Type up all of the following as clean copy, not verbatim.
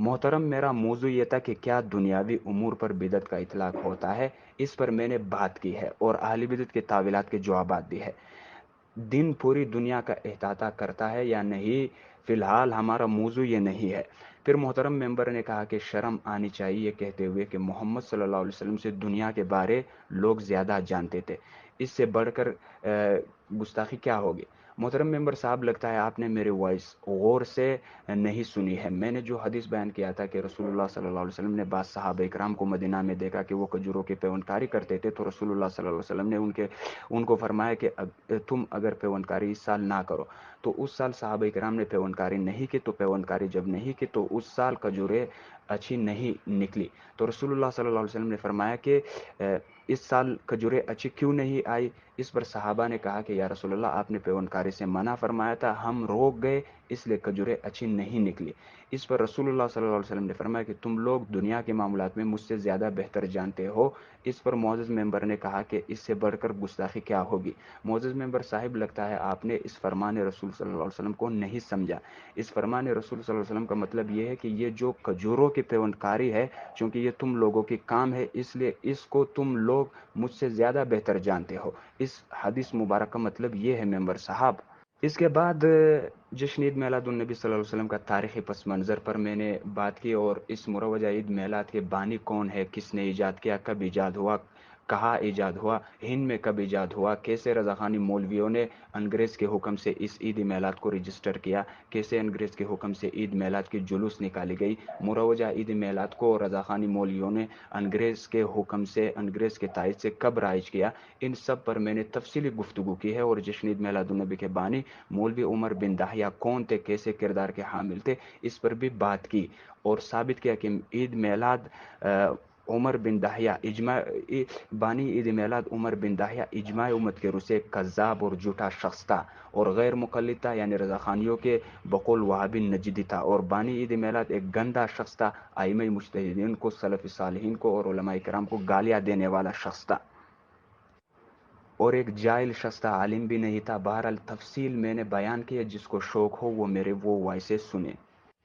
محترم، میرا موضوع یہ تھا کہ کیا دنیاوی امور پر بدعت کا اطلاق ہوتا ہے، اس پر میں نے بات کی ہے اور اہل بدعت کے تعویلات کے جوابات بھی ہے۔ دن پوری دنیا کا احاطہ کرتا ہے یا نہیں، فی الحال ہمارا موضوع یہ نہیں ہے۔ پھر محترم ممبر نے کہا کہ شرم آنی چاہیے یہ کہتے ہوئے کہ محمد صلی اللہ علیہ وسلم سے دنیا کے بارے لوگ زیادہ جانتے تھے، اس سے بڑھ کر گستاخی کیا ہوگی؟ محترم ممبر صاحب، لگتا ہے آپ نے میری وائس غور سے نہیں سنی ہے۔ میں نے جو حدیث بیان کیا تھا کہ رسول اللہ صلی اللہ علیہ وسلم نے بعض صحابہ اکرام کو مدینہ میں دیکھا کہ وہ کھجوروں کی پیوندکاری کرتے تھے، تو رسول اللہ صلی اللہ علیہ وسلم نے ان کو فرمایا کہ تم اگر پیوندکاری اس سال نہ کرو، تو اس سال صحابہ اکرام نے پیوندکاری نہیں کی، تو پیوندکاری جب نہیں کی تو اس سال کھجوریں اچھی نہیں نکلی، تو رسول اللہ صلی اللہ علیہ وسلم نے فرمایا کہ اس سال کھجوریں اچھی کیوں نہیں آئی؟ اس پر صحابہ نے کہا کہ یا رسول اللہ، آپ نے پیوندکاری سے منع فرمایا تھا، ہم روک گئے، اس لیے کھجوریں اچھی نہیں نکلی۔ اس پر رسول اللہ صلی اللہ علیہ وسلم نے فرمایا کہ تم لوگ دنیا کے معاملات میں مجھ سے زیادہ بہتر جانتے ہو۔ اس پر معزز ممبر نے کہا کہ اس سے بڑھ کر گستاخی کیا ہوگی؟ معزز ممبر صاحب، لگتا ہے آپ نے اس فرمان رسول صلی اللہ علیہ وسلم کو نہیں سمجھا۔ اس فرمان رسول صلی اللہ علیہ وسلم کا مطلب یہ ہے کہ یہ جو کھجوروں کی پیوندکاری ہے، چونکہ یہ تم لوگوں کی کام ہے، اس لیے اس کو تم لوگ مجھ سے زیادہ بہتر جانتے ہو۔ اس حدیث مبارک کا مطلب یہ ہے ممبر صاحب۔ اس کے بعد جشن عید میلاد النبی صلی اللہ علیہ وسلم کا تاریخی پس منظر پر میں نے بات کی، اور اس مروجہ عید میلاد کے بانی کون ہے، کس نے ایجاد کیا، کب ایجاد ہوا، کہاں ایجاد ہوا، ہند میں کب ایجاد ہوا، کیسے رضاخانی مولویوں نے انگریز کے حکم سے اس عید میلاد کو رجسٹر کیا، کیسے انگریز کے حکم سے عید میلاد کی جلوس نکالی گئی، مروجہ عید میلاد کو رضاخانی مولویوں نے انگریز کے حکم سے، انگریز کے تائید سے کب رائج کیا، ان سب پر میں نے تفصیلی گفتگو کی ہے۔ اور جشن عید میلاد النبی کے بانی مولوی عمر بن داہیہ کون تھے، کیسے کردار کے حامل تھے، اس پر بھی بات کی، اور ثابت کیا کہ عید میلاد عمر بن داہیہ بانی عید میلاد عمر بن داہیہ اجماع امت کے روح سے ایک کذاب اور جھوٹا شخص تھا، اور غیر مقلد تھا، یعنی رضاخانیوں کے بقول وہابی نجدی تھا، اور بانی عید میلاد ایک گندا شخص تھا، ائمہ مجتہدین کو، سلف صالحین کو اور علماء کرام کو گالیاں دینے والا شخص تھا، اور ایک جاہل شخص تھا، عالم بھی نہیں تھا۔ بہرحال تفصیل میں نے بیان کی ہے، جس کو شوق ہو وہ میرے وائسیں سنیں۔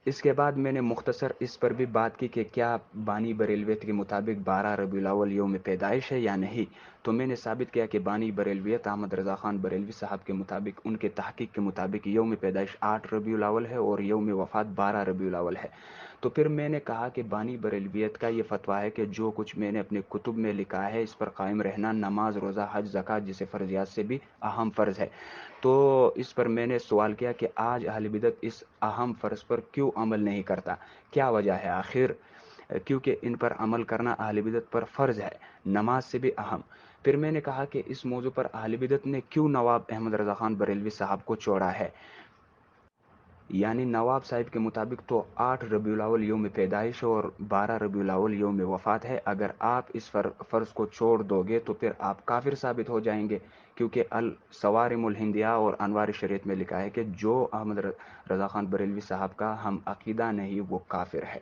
اس کے بعد میں نے مختصر اس پر بھی بات کی کہ کیا بانی بریلویت کے مطابق 12 ربیع الاول یوم پیدائش ہے یا نہیں، تو میں نے ثابت کیا کہ بانی بریلویت احمد رضا خان بریلوی صاحب کے مطابق، ان کے تحقیق کے مطابق یوم پیدائش 8 ربیع الاول ہے اور یوم وفات 12 ربیع الاول ہے۔ تو پھر میں نے کہا کہ بانی بریلویت کا یہ فتویٰ ہے کہ جو کچھ میں نے اپنے کتب میں لکھا ہے اس پر قائم رہنا نماز، روزہ، حج، زکوٰۃ جسے فرضیات سے بھی اہم فرض ہے۔ تو اس پر میں نے سوال کیا کہ آج اہل بدعت اس اہم فرض پر کیوں عمل نہیں کرتا، کیا وجہ ہے آخر؟ کیونکہ ان پر عمل کرنا اہل بدعت پر فرض ہے، نماز سے بھی اہم۔ پھر میں نے کہا کہ اس موضوع پر اہل بدعت نے کیوں نواب احمد رضا خان بریلوی صاحب کو چھوڑا ہے، یعنی نواب صاحب کے مطابق تو 8 ربیع الاول یوم پیدائش اور 12 ربیع الاول یوم وفات ہے، اگر آپ اس فرض کو چھوڑ دو گے تو پھر آپ کافر ثابت ہو جائیں گے، کیونکہ الصوارم الہندیہ اور انوار شریعت میں لکھا ہے کہ جو احمد رضا خان بریلوی صاحب کا ہم عقیدہ نہیں وہ کافر ہے۔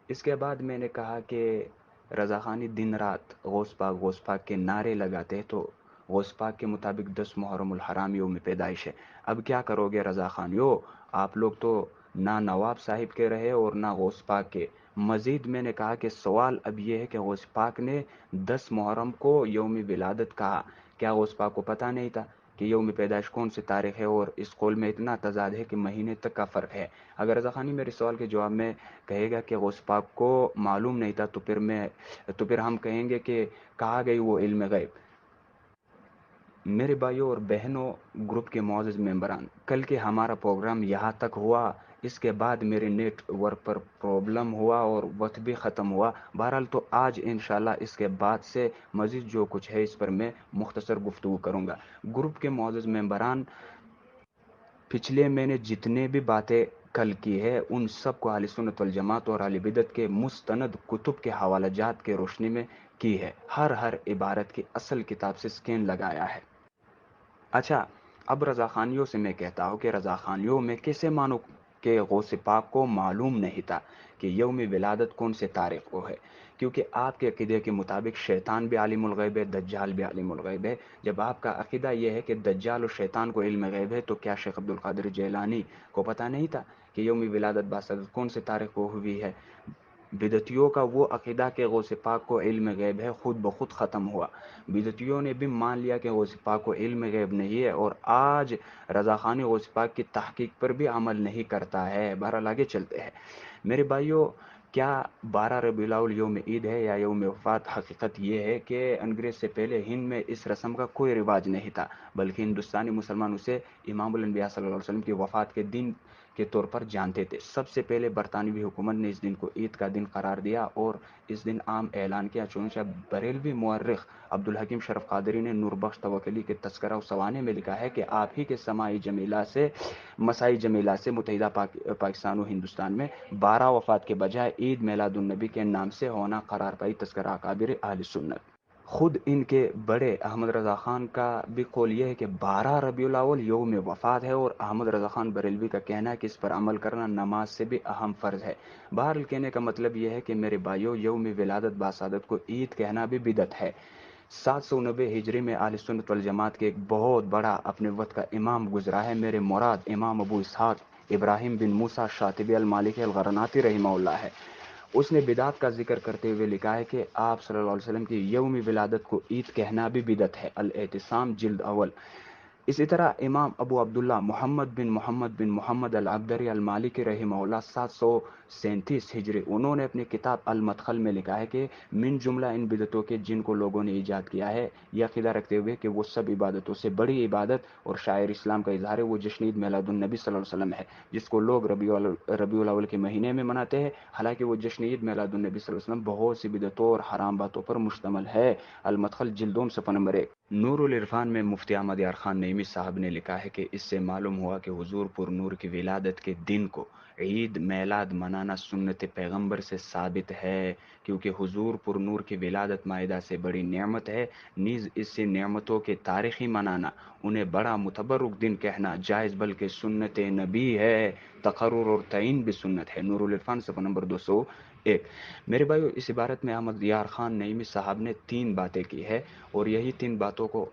اس کے بعد میں نے کہا کہ رضا خانی دن رات غوث پاک کے نعرے لگاتے ہیں، تو غوث پاک کے مطابق 10 محرم الحرام یوم پیدائش ہے۔ اب کیا کرو گے رضا خانیو، آپ لوگ تو نہ نواب صاحب کے رہے اور نہ غوث پاک کے۔ مزید میں نے کہا کہ سوال اب یہ ہے کہ غوث پاک نے 10 محرم کو یوم ولادت کہا، کیا غوث پاک کو پتہ نہیں تھا کہ یوم پیدائش کون سی تاریخ ہے؟ اور اس قول میں اتنا تضاد ہے کہ مہینے تک کا فرق ہے۔ اگر رضا خانی میرے سوال کے جواب میں کہے گا کہ غوث پاک کو معلوم نہیں تھا، تو پھر ہم کہیں گے کہ کہا گئی وہ علم غیب۔ میرے بھائیوں اور بہنوں، گروپ کے معزز ممبران، کل کے ہمارا پروگرام یہاں تک ہوا، اس کے بعد میرے نیٹ ورک پر پرابلم ہوا اور وقت بھی ختم ہوا۔ بہرحال تو آج انشاءاللہ اس کے بعد سے مزید جو کچھ ہے اس پر میں مختصر گفتگو کروں گا۔ گروپ کے معزز ممبران، پچھلے میں نے جتنے بھی باتیں کل کی ہے ان سب کو اہل سنت والجماعت اور اہل بدعت کے مستند کتب کے حوالہ جات کے روشنی میں کی ہے، ہر عبارت کی اصل کتاب سے سکین لگایا ہے۔ اچھا، اب رضا خانیوں سے میں کہتا ہوں کہ رضا خانیوں میں کیسے مانو کہ غوث پاک کو معلوم نہیں تھا کہ یوم ولادت کون سے تاریخ کو ہے، کیونکہ آپ کے عقیدے کے مطابق شیطان بھی عالم الغیب ہے، دجال بھی عالم الغیب ہے۔ جب آپ کا عقیدہ یہ ہے کہ دجال اور شیطان کو علم غیب ہے، تو کیا شیخ عبد القادر جیلانی کو پتہ نہیں تھا کہ یوم ولادت باسعادت کون سے تاریخ کو ہوئی ہے؟ بدعتیوں کا وہ عقیدہ کہ غوث پاک کو علم غیب ہے خود بخود ختم ہوا. بدعتیوں نے بھی مان لیا کہ غوث پاک کو علم غیب نہیں ہے، اور آج رضا خانی غوث پاک کی تحقیق پر بھی عمل نہیں کرتا ہے. بہرحال آگے چلتے ہیں میرے بھائیوں. کیا 12 ربیع الاول یوم عید ہے یا یوم وفات؟ حقیقت یہ ہے کہ انگریز سے پہلے ہند میں اس رسم کا کوئی رواج نہیں تھا، بلکہ ہندوستانی مسلمان اسے امام الانبیاء صلی اللہ علیہ وسلم کی وفات کے دن کے طور پر جانتے تھے. سب سے پہلے برطانوی حکومت نے اس دن کو عید کا دن قرار دیا اور اس دن عام اعلان کیا. چنانچہ بریلوی مورخ عبدالحکیم شرف قادری نے نور بخش توکلی کے تذکرہ و سوانح میں لکھا ہے کہ آپ ہی کے مسائی جمیلہ سے متحدہ پاکستان و ہندوستان میں 12 وفات کے بجائے عید میلاد النبی کے نام سے ہونا قرار پائی. تذکرہ اکابر اہل سنت. خود ان کے بڑے احمد رضا خان کا بھی قول یہ ہے کہ 12 ربیع الاول یوم وفات ہے، اور احمد رضا خان بریلوی کا کہنا ہے کہ اس پر عمل کرنا نماز سے بھی اہم فرض ہے. بہرحال کہنے کا مطلب یہ ہے کہ میرے بھائیوں، یوم ولادت باسعادت کو عید کہنا بھی بدعت ہے. 790 ہجری میں اہل سنت والجماعت کے ایک بہت بڑا اپنے وقت کا امام گزرا ہے. میرے مراد امام ابو اسحاق ابراہیم بن موسیٰ شاطبی المالکی الغرناطی رحمہ اللہ ہے. اس نے بدعت کا ذکر کرتے ہوئے لکھا ہے کہ آپ صلی اللہ علیہ وسلم کی یوم ولادت کو عید کہنا بھی بدعت ہے. الاعتصام جلد اول. اسی طرح امام ابو عبداللہ محمد بن محمد العبدری المالکی رحمہ اللہ 737 ہجری، انہوں نے اپنی کتاب المدخل میں لکھا ہے کہ من جملہ ان بدعتوں کے جن کو لوگوں نے ایجاد کیا ہے، یہ عقیدہ رکھتے ہوئے کہ وہ سب عبادتوں سے بڑی عبادت اور شاعر اسلام کا اظہار ہے، وہ جشن عید میلاد النبی صلی اللہ علیہ وسلم ہے، جس کو لوگ ربیع الاول کے مہینے میں مناتے ہیں. حالانکہ وہ جشن عید میلاد النبی صلی اللہ علیہ وسلم بہت سی بدعتوں اور حرام باتوں پر مشتمل ہے. المدخل جلدوم صفحہ نمبر 1. نور العرفان میں مفتی احمد یار خان نعیمی صاحب نے لکھا ہے کہ اس سے معلوم ہوا کہ حضور پر نور کی ولادت کے دن کو عید میلاد منانا سنت پیغمبر سے ثابت ہے، کیونکہ حضور پر نور کی ولادت مائدہ سے بڑی نعمت ہے. نیز اس سے نعمتوں کے تاریخی منانا، انہیں بڑا متبرک دن کہنا جائز بلکہ سنت نبی ہے. تقرر اور تعین بھی سنت ہے. نور العرفان صفحہ نمبر 201. میرے بھائیو، اس عبارت میں احمد یار خان نعیمی صاحب نے 3 باتیں کی ہے، اور یہی 3 باتوں کو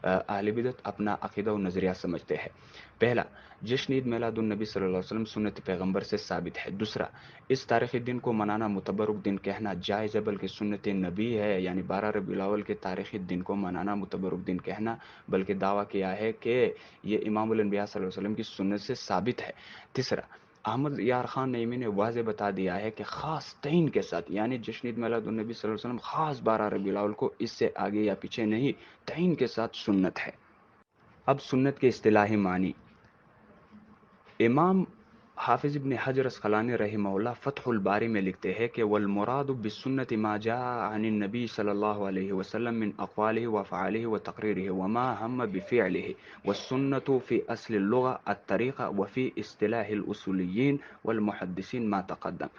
اہل بدعت اپنا عقیدہ و نظریہ سمجھتے ہیں. پہلا، جشن عید میلاد النبی صلی اللہ علیہ وسلم سنت پیغمبر سے ثابت ہے. دوسرا، اس تاریخی دن کو منانا متبرک دن کہنا جائز ہے بلکہ سنت نبی ہے، یعنی 12 ربیع الاول کے تاریخی دن کو منانا متبرک دن کہنا، بلکہ دعویٰ کیا ہے کہ یہ امام الانبیاء صلی اللہ علیہ وسلم کی سنت سے ثابت ہے. تیسرا، احمد یار خان نعیمی نے واضح بتا دیا ہے کہ خاص تعین کے ساتھ، یعنی جشن عید میلاد النبی صلی اللہ علیہ وسلم خاص 12 ربیع الاول کو، اس سے آگے یا پیچھے نہیں، تعین کے ساتھ سنت ہے. اب سنت کے اصطلاحی معنی. امام حافظ ابن حجر اسقلانی رحمہ اللہ فتح الباری میں لکھتے ہیں کہ والمراد بالسنت ما جاء عن النبی صلی اللہ علیہ وسلم من اقواله وافعاله وتقریره وما هم بفعله والسنة في اصل اللغة الطریقہ وفي اصطلاح الاصولیین والمحدثین ما تقدم.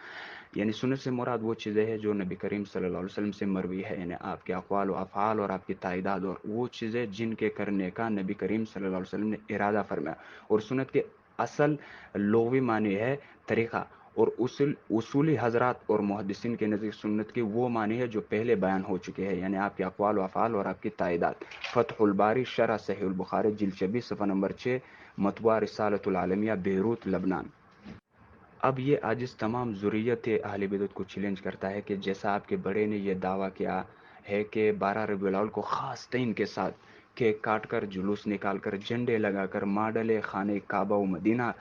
یعنی سنت سے مراد وہ چیزیں ہیں جو نبی کریم صلی اللہ علیہ وسلم سے مروی ہے، یعنی آپ کے اقوال و افعال اور آپ کی تعداد، اور وہ چیزیں جن کے کرنے کا نبی کریم صلی اللہ علیہ وسلم نے ارادہ فرمایا. اور سنت کے اصل لغوی معنی ہے طریقہ، اور اصولی حضرات اور محدثین کے نزدیک سنت کی وہ معنی ہے جو پہلے بیان ہو چکے ہیں، یعنی آپ کے اقوال و افعال اور آپ کی تعداد. فتح الباری شرح صحیح البخاری جلد 26 صفحہ نمبر 6، مطبوعہ رسالۃ العالمیہ بیروت لبنان. اب یہ عاجز تمام ذریت اہل بدعت کو چیلنج کرتا ہے کہ جیسا آپ کے بڑے نے یہ دعویٰ کیا ہے کہ 12 ربیع الاول کو خاص تعین کے ساتھ کیک کاٹ کر، جلوس نکال کر، جھنڈے لگا کر، ماڈل خانہ کعبہ و مدینہ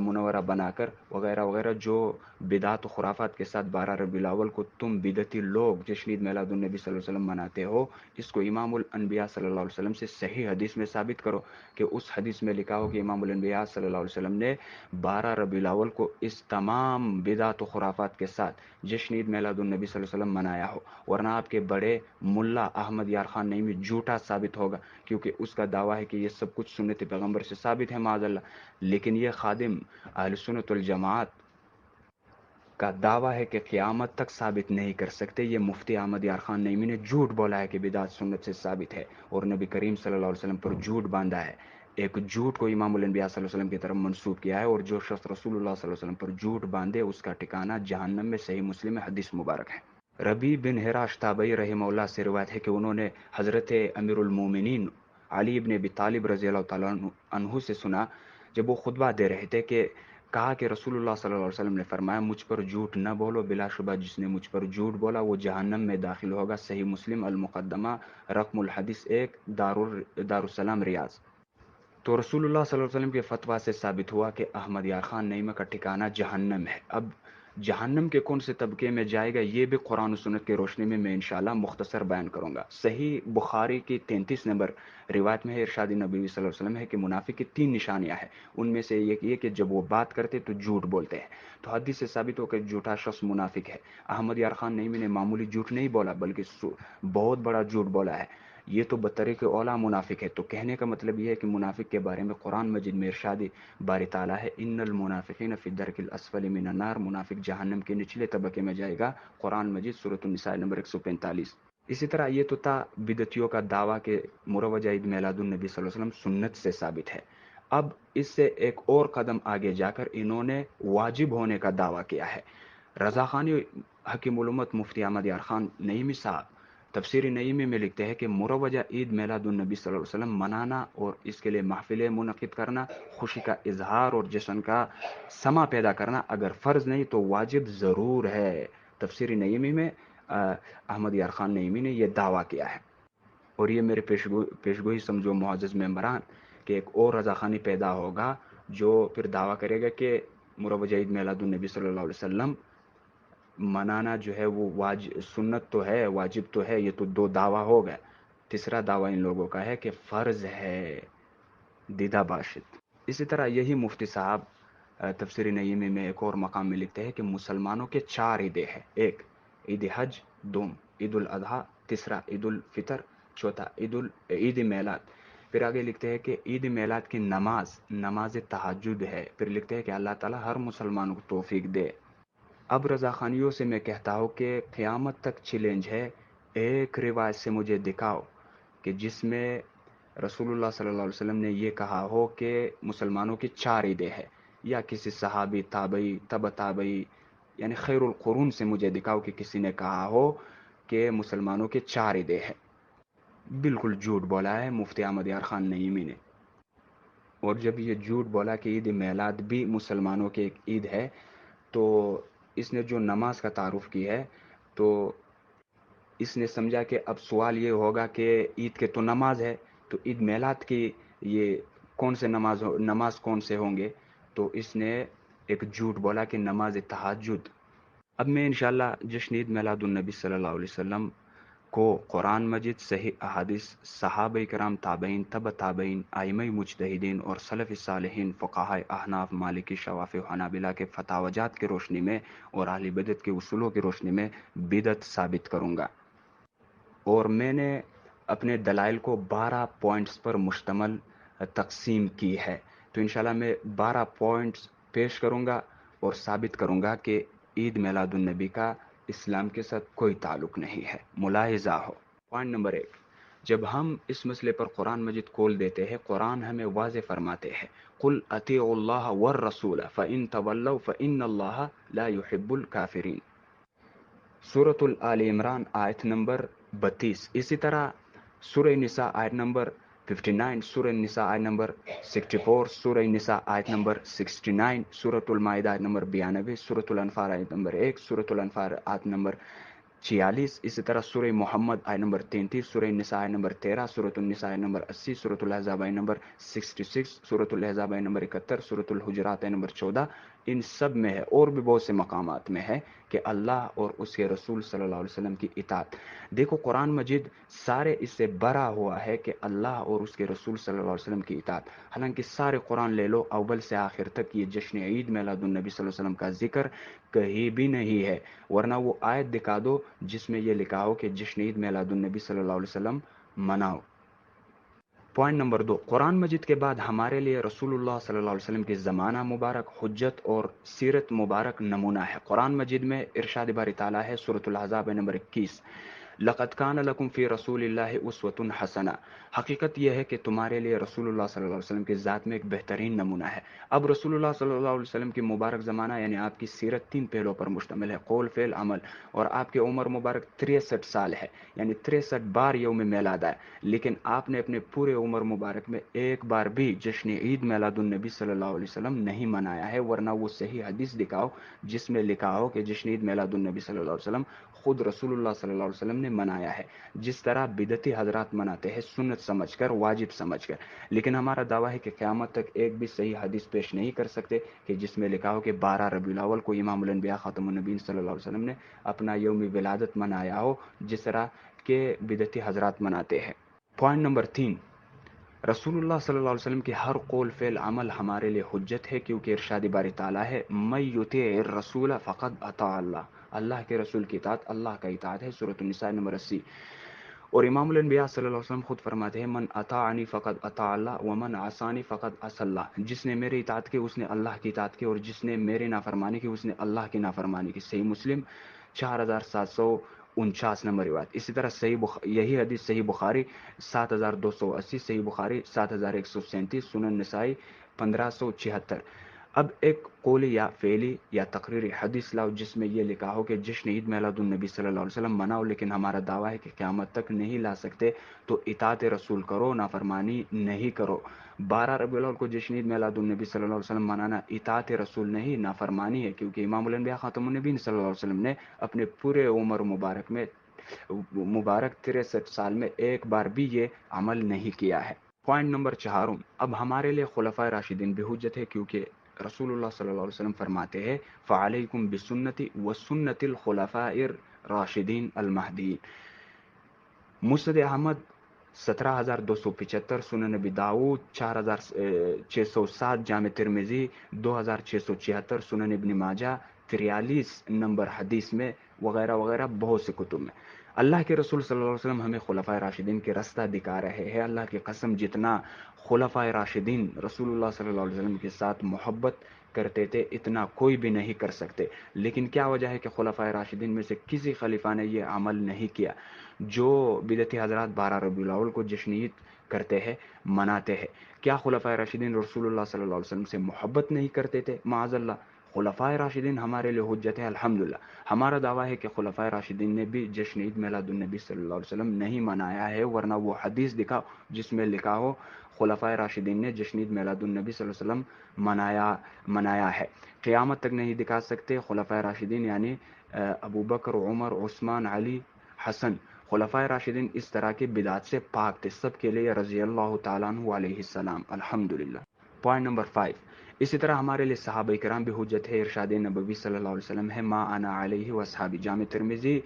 منورہ بنا کر وغیرہ وغیرہ، جو بدعت و خرافات کے ساتھ 12 ربیع الاول کو تم بدعتی لوگ جشن عید میلاد النبی صلی اللہ علیہ وسلم مناتے ہو، اس کو امام الانبیاء صلی اللہ علیہ وسلم سے صحیح حدیث میں ثابت کرو کہ اس حدیث میں لکھا ہو کہ امام الانبیاء صلی اللہ علیہ وسلم نے 12 ربیع الاول کو اس تمام بدعت و خرافات کے ساتھ جشن عید میلاد النبی صلی اللہ علیہ وسلم منایا ہو. ورنہ آپ کے بڑے ملا احمد یار خان نعیمی جھوٹا ثابت ہوگا، کیونکہ اس کا دعویٰ ہے کہ یہ سب کچھ سنت پیغمبر سے ثابت ہے معاذ اللہ. لیکن یہ خادم اہل سنت والجماعت کا دعویٰ ہے کہ قیامت تک ثابت نہیں کر سکتے. یہ مفتی احمد یار خان نعیمی نے جھوٹ بولا ہے کہ بدعت سنت سے ثابت ہے، اور نبی کریم صلی اللہ علیہ وسلم پر جھوٹ باندھا ہے. ایک جھوٹ کو امام الانبیاء صلی اللہ علیہ وسلم کی طرف منسوب کیا ہے، اور جو شخص رسول اللہ صلی اللہ علیہ وسلم پر جھوٹ باندھے اس کا ٹھکانہ جہنم میں. صحیح مسلم میں حدیث مبارک ہے. ربیع بن ہراش تابعی رحمہ اللہ سے روایت ہے کہ انہوں نے حضرت امیر المومنین علی بن ابی طالب رضی اللہ تعالیٰ عنہ سے سنا، جب وہ خطبہ دے رہے تھے، کہ کہا کہ رسول اللہ صلی اللہ علیہ وسلم نے فرمایا مجھ پر جھوٹ نہ بولو، بلا شبہ جس نے مجھ پر جھوٹ بولا وہ جہنم میں داخل ہوگا۔ صحیح مسلم المقدمہ رقم الحدیث 1 دارالسلام ریاض۔ تو رسول اللہ صلی اللہ علیہ وسلم کے فتویٰ سے ثابت ہوا کہ احمد یار خان نعیمہ کا ٹھکانہ جہنم ہے۔ اب جہنم کے کون سے طبقے میں جائے گا یہ بھی قرآن و سنت کی روشنی میں انشاءاللہ مختصر بیان کروں گا۔ صحیح بخاری کی 33 نمبر روایت میں ہے، ارشاد نبی صلی اللہ علیہ وسلم ہے کہ منافق کی 3 نشانیاں ہیں، ان میں سے ایک یہ کہ جب وہ بات کرتے تو جھوٹ بولتے ہیں۔ تو حدیث سے ثابت ہو کہ جھوٹا شخص منافق ہے۔ احمد یار خان نعیمی نے معمولی جھوٹ نہیں بولا بلکہ بہت بڑا جھوٹ بولا ہے، یہ تو بطریق اولا منافق ہے۔ تو کہنے کا مطلب یہ ہے کہ منافق کے بارے میں قرآن مجید میں ارشاد باری تعالیٰ ہے ان المنافقین فی الدرک الاسفل من النار، منافق جہنم کے نچلے طبقے میں جائے گا، قرآن مجید سورۃ النساء نمبر 145۔ اسی طرح یہ تو تھا بدعتیوں کا دعویٰ کہ مروجہ عید میلاد النبی صلی اللہ علیہ وسلم سنت سے ثابت ہے۔ اب اس سے ایک اور قدم آگے جا کر انہوں نے واجب ہونے کا دعویٰ کیا ہے۔ رضا خانی حکیم الامت مفتی احمد یار خان نعیمی صاحب تفسیر نعیمی میں لکھتے ہیں کہ مروجہ عید میلاد النبی صلی اللہ علیہ وسلم منانا اور اس کے لیے محفلیں منعقد کرنا، خوشی کا اظہار اور جشن کا سما پیدا کرنا اگر فرض نہیں تو واجب ضرور ہے۔ تفسیر نعیمی میں احمد یار خان نعیمی نے یہ دعویٰ کیا ہے، اور یہ میرے پیشگوئی سمجھو معزز ممبران کہ ایک اور رضا خانی پیدا ہوگا جو پھر دعویٰ کرے گا کہ مروجہ عید میلاد النبی صلی اللہ علیہ وسلم منانا جو ہے وہ سنت تو ہے، واجب تو ہے۔ یہ تو 2 دعویٰ ہو گئے۔ تیسرا دعویٰ ان لوگوں کا ہے کہ فرض ہے دیدہ باشد۔ اسی طرح یہی مفتی صاحب تفسیر نعیمی میں ایک اور مقام میں لکھتے ہیں کہ مسلمانوں کے 4 عیدیں ہیں، ایک عید حج، دوم عید الاضحیٰ، تیسرا عید الفطر، چوتھا عید میلاد۔ پھر آگے لکھتے ہیں کہ عید میلاد کی نماز تہجد ہے۔ پھر لکھتے ہیں کہ اللہ تعالیٰ ہر مسلمان کو توفیق دے۔ اب رضا خانیوں سے میں کہتا ہوں کہ قیامت تک چیلنج ہے، ایک روایت سے مجھے دکھاؤ کہ جس میں رسول اللہ صلی اللہ علیہ وسلم نے یہ کہا ہو کہ مسلمانوں کی 4 عیدیں ہیں، یا کسی صحابی، تابعی، تبع تابعی یعنی خیر القرون سے مجھے دکھاؤ کہ کسی نے کہا ہو کہ مسلمانوں کی 4 عیدیں ہیں۔ بالکل جھوٹ بولا ہے مفتی احمد یار خان نعیمی نے۔ اور جب یہ جھوٹ بولا کہ عید میلاد بھی مسلمانوں کی ایک عید ہے، تو اس نے جو نماز کا تعارف کی ہے تو اس نے سمجھا کہ اب سوال یہ ہوگا کہ عید کے تو نماز ہے، تو عید میلاد کی یہ کون سے نماز کون سے ہوں گے؟ تو اس نے ایک جھوٹ بولا کہ نماز تہجد۔ اب میں انشاءاللہ جشن عید میلاد النبی صلی اللہ علیہ وسلم کو قرآن مجید، صحیح احادیث، صحابہ کرام، تابعین، تبع تابعین، ائمہ مجتہدین اور سلف صالحین، فقہاء احناف، مالکی، شوافی و حنابلہ کے فتاوجات کی روشنی میں اور اہل بدعت کے اصولوں کی روشنی میں بدعت ثابت کروں گا۔ اور میں نے اپنے دلائل کو 12 پوائنٹس پر مشتمل تقسیم کی ہے، تو انشاءاللہ میں 12 پوائنٹس پیش کروں گا اور ثابت کروں گا کہ عید میلاد النبی کا اسلام کے ساتھ کوئی تعلق نہیں ہے، ملاحظہ ہو۔ پوائنٹ نمبر 1، جب ہم اس مسئلے پر قرآن مجید کھول دیتے ہیں، قرآن ہمیں واضح فرماتے ہیں قُلْ أَطِيعُوا اللَّهَ وَالرَّسُولَ فَإِن تَوَلَّوْا فَإِنَّ اللَّهَ لَا يُحِبُّ الْكَافِرِينَ، سورۃ آل عمران آیت نمبر 32۔ اسی طرح سورہ نساء آیت نمبر 59، سورہ نساء آیت نمبر 64، سورہ نساء آیت نمبر 69، سورۃ المائدہ آیت نمبر 92، سورۃ الانفال آیت نمبر 1، سورۃ الانفال آیت نمبر 46، اسی طرح سورہ محمد آیت نمبر 33، سورہ نساء آیت نمبر 13، سورۃ النساء آیت نمبر 80، سورۃ الاحزاب آیت نمبر 66، سورۃ الاحزاب آیت نمبر 71، سورۃ الحجرات آیت نمبر 14۔ ان سب میں ہے، اور بھی بہت سے مقامات میں ہے کہ اللہ اور اس کے رسول صلی اللہ علیہ وسلم کی اطاعت۔ دیکھو قرآن مجید سارے اس سے بھرا ہوا ہے کہ اللہ اور اس کے رسول صلی اللہ علیہ وسلم کی اطاعت، حالانکہ سارے قرآن لے لو اول سے آخر تک یہ جشن عید میلاد النبی صلی اللہ علیہ وسلم کا ذکر کہیں بھی نہیں ہے، ورنہ وہ آیت دکھا دو جس میں یہ لکھا ہو کہ جشن عید میلاد النبی صلی اللہ علیہ وسلم مناؤ۔ پوائنٹ نمبر 2، قرآن مجید کے بعد ہمارے لیے رسول اللہ صلی اللہ علیہ وسلم کی زمانہ مبارک، حجت اور سیرت مبارک نمونہ ہے۔ قرآن مجید میں ارشاد باری تعالیٰ ہے، سورۃ الاحزاب نمبر 21، لقد کان لکم فی رسول اللہ اسوۃ حسنہ، حقیقت یہ ہے کہ تمہارے لیے رسول اللہ صلی اللہ علیہ وسلم کی ذات میں ایک بہترین نمونہ ہے۔ اب رسول اللہ صلی اللہ علیہ وسلم کی مبارک زمانہ یعنی آپ کی سیرت 3 پہلوؤں پر مشتمل ہے، قول فعل عمل، اور آپ کی عمر مبارک 63 سال ہے، یعنی 63 بار یوم میلاد آئے، لیکن آپ نے اپنے پورے عمر مبارک میں ایک بار بھی جشن عید میلاد النبی صلی اللہ علیہ وسلم نہیں منایا ہے، ورنہ وہ صحیح حدیث دکھاؤ جس میں لکھا ہو کہ جشن عید میلاد النبی صلی اللہ علیہ وسلم خود رسول اللہ صلی اللہ علیہ وسلم نے منایا ہے، جس طرح بدعتی حضرات مناتے ہیں سنت سمجھ کر، واجب سمجھ کر۔ لیکن ہمارا دعویٰ ہے کہ قیامت تک ایک بھی صحیح حدیث پیش نہیں کر سکتے کہ جس میں لکھا ہو کہ 12 ربیع الاول کو امام الانبیاء خاتم النبیین صلی اللہ علیہ وسلم نے اپنا یوم ولادت منایا ہو جس طرح کے بدعتی حضرات مناتے ہیں۔ پوائنٹ نمبر 3، رسول اللہ صلی اللہ علیہ وسلم کی ہر قول فعل عمل ہمارے لیے حجت ہے، کیونکہ ارشاد باری تعالیٰ ہے من یطیع الرسول فقد اطاع اللہ، اللہ کے رسول کی اطاعت اللہ کا اطاعت ہے، سورۃ النساء نمبر 80۔ اور امام الانبیاء صلی اللہ علیہ وسلم خود فرماتے ہیں من اطاعنی فقد اطاع اللہ ومن عصانی فقد عصى اللہ، جس نے میری اطاعت کی اس نے اللہ کی اطاعت کی، اور جس نے میری نافرمانی کی اس نے اللہ کی نافرمانی کی۔ صحیح مسلم 4749 نمبر روایت۔ اسی طرح یہی حدیث صحیح بخاری 7280، صحیح بخاری 7137، سنن نسائی 1576۔ اب ایک قولی یا فعلی یا تقریری حدیث لاؤ جس میں یہ لکھا ہو کہ جشن عید میلاد النبی صلی اللہ علیہ وسلم مناؤ، لیکن ہمارا دعویٰ ہے کہ قیامت تک نہیں لا سکتے، تو اطاعت رسول کرو، نافرمانی نہیں کرو۔ 12 ربیع الاول کو جشن عید میلاد النبی صلی اللہ علیہ وسلم منانا اطاعت رسول نہیں، نافرمانی ہے، کیونکہ امام الانبیاء خاتم النبیین صلی اللہ علیہ وسلم نے اپنے پورے عمر مبارک 63 سال میں ایک بار بھی یہ عمل نہیں کیا ہے۔ پوائنٹ نمبر 4، اب ہمارے لیے خلفائے راشدین بھی حجت ہے، کیونکہ رسول اللہ صلی اللہ علیہ وسلم فرماتے ہیں فعلیکم بسنتی وسنت الخلفاء الراشدین المہدیین۔ مسند احمد 17275، سنن نبی داؤد 4607، جامع ترمذی 2676، سنن ابن ماجہ 43 نمبر حدیث میں، وغیرہ وغیرہ بہت سے کتب میں۔ اللہ کے رسول صلی اللہ علیہ وسلم ہمیں خلفائے راشدین کے رستہ دکھا رہے ہیں۔ اللہ کی قسم جتنا خلفائے راشدین رسول اللہ صلی اللہ علیہ وسلم کے ساتھ محبت کرتے تھے اتنا کوئی بھی نہیں کر سکتے، لیکن کیا وجہ ہے کہ خلفائے راشدین میں سے کسی خلیفہ نے یہ عمل نہیں کیا؟ جو بدعتی حضرات 12 ربیع الاول کو جشن عید کرتے ہیں، مناتے ہیں، کیا خلفائے راشدین رسول اللہ صلی اللہ علیہ وسلم سے محبت نہیں کرتے تھے؟ معاذ اللہ، خلفائے راشدین ہمارے لیے حجت ہے الحمدللہ۔ ہمارا دعویٰ ہے کہ خلفائے راشدین نے بھی جشن عید میلاد النبی صلی اللہ علیہ وسلم نہیں منایا ہے، ورنہ وہ حدیث دکھاؤ جس میں لکھا ہو خلفائے راشدین نے جشن عید میلاد النبی صلی اللہ علیہ وسلم منایا ہے۔ قیامت تک نہیں دکھا سکتے۔ خلفائے راشدین یعنی ابو بکر، عمر، عثمان، علی، حسن، خلفائے راشدین اس طرح کی بدعات سے پاک تھے، سب کے لیے رضی اللہ تعالیٰ عنہ علیہ السلام الحمدللہ۔ پوائنٹ نمبر 5، اسی طرح ہمارے لیے صحابہ کرام بھی حجت ہے۔ ارشاد نبوی صلی اللہ علیہ وسلم ہے ما انا علیہ واصحابی، جامع ترمذی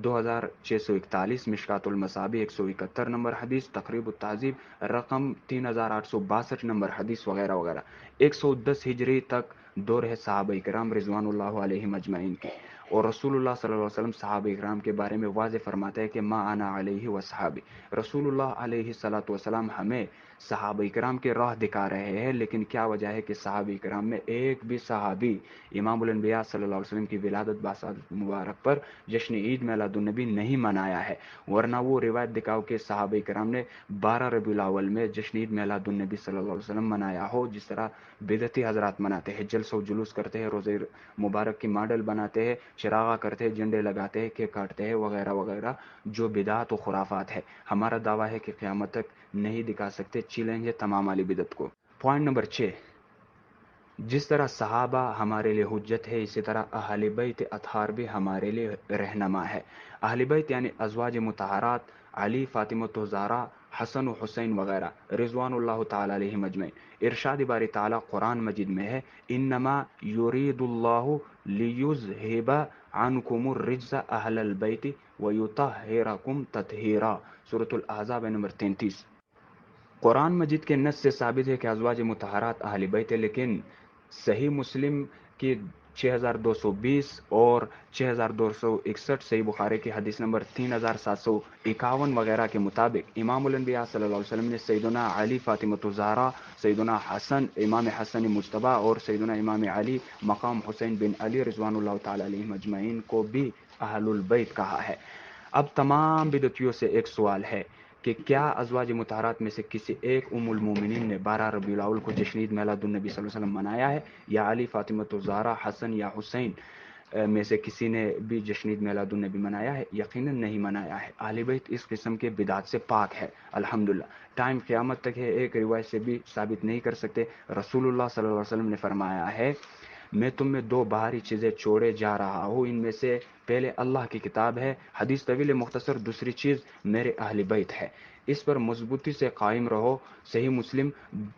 2641، مشکات المصابیح 171 نمبر حدیث، تقریب التہذیب رقم 3862 نمبر حدیث، وغیرہ وغیرہ۔ 110 ہجری تک دور ہے صحابہ کرام رضوان اللہ علیہم اجمعین کی، اور رسول اللہ صلی اللہ علیہ وسلم صحابہ کرام کے بارے میں واضح فرماتا ہے کہ ما انا علیہ واصحابی۔ رسول اللہ علیہ الصلوۃ والسلام ہمیں صحابہ کرام کے راہ دکھا رہے ہیں، لیکن کیا وجہ ہے کہ صحابہ کرام میں ایک بھی صحابی امام الانبیاء صلی اللہ علیہ وسلم کی ولادت باسعادت مبارک پر جشن عید میلاد النبی نہیں منایا ہے، ورنہ وہ روایت دکھاؤ کہ صحابہ کرام نے 12 ربیع الاول میں جشن عید میلاد النبی صلی اللہ علیہ وسلم منایا ہو، جس طرح بدعتی حضرات مناتے ہیں، جلسہ و جلوس کرتے ہیں، روزے مبارک کی ماڈل بناتے ہیں، چراغاں کرتے ہیں، جھنڈے لگاتے ہیں، کیک کاٹتے ہیں، وغیرہ وغیرہ، جو بدعات و خرافات ہے۔ ہمارا دعویٰ ہے کہ قیامت تک نہیں دکھا سکتے، چیلنج ہے تمام علی بدعت کو۔ پوائنٹ نمبر 6، جس طرح صحابہ ہمارے لیے حجت ہے، اسی طرح اہل بیت اطہار بھی ہمارے لیے رہنما ہے۔ اہل بیت یعنی ازواج مطہرات، علی، فاطمہ الزہرا، حسن و حسین وغیرہ رضوان اللہ تعالی علیہم اجمعین۔ ارشاد باری تعالی قرآن مجید میں ہے انما یرید اللہ لیذہب عنکم الرجس اہل البیت ویطہرکم تطہیرا، سورۃ الاحزاب نمبر 33۔ قرآن مجید کے نص سے ثابت ہے کہ ازواج مطہرات اہل بیت ہے، لیکن صحیح مسلم کی 6220 اور 6261، صحیح بخاری کی حدیث نمبر 3751 وغیرہ کے مطابق امام الانبیاء صلی اللہ علیہ وسلم نے سیدنا علی، فاطمہ الزہرا، سیدنا حسن، امام حسن مجتبی اور سیدنا امام علی مقام حسین بن علی رضوان اللہ تعالی علیہم اجمعین کو بھی اہل البیت کہا ہے۔ اب تمام بدعتیوں سے ایک سوال ہے کہ کیا ازواج مطہرات میں سے کسی ایک ام المومنین نے 12 ربیع الاول کو جشن عید میلاد النبی صلی اللہ علیہ وسلم منایا ہے، یا علی، فاطمہ الزہرا، حسن یا حسین میں سے کسی نے بھی جشن عید میلاد النبی منایا ہے؟ یقیناً نہیں منایا ہے۔ اہل بیت اس قسم کے بدعات سے پاک ہے الحمدللہ۔ ٹائم قیامت تک ہے، ایک روایت سے بھی ثابت نہیں کر سکتے۔ رسول اللہ صلی اللہ علیہ وسلم نے فرمایا ہے، میں تم میں دو باہری چیزیں چھوڑے جا رہا ہوں، ان میں سے پہلے اللہ کی کتاب ہے، حدیث طویل مختصر، دوسری چیز میرے اہل بیت ہے، اس پر مضبوطی سے قائم رہو۔ صحیح مسلم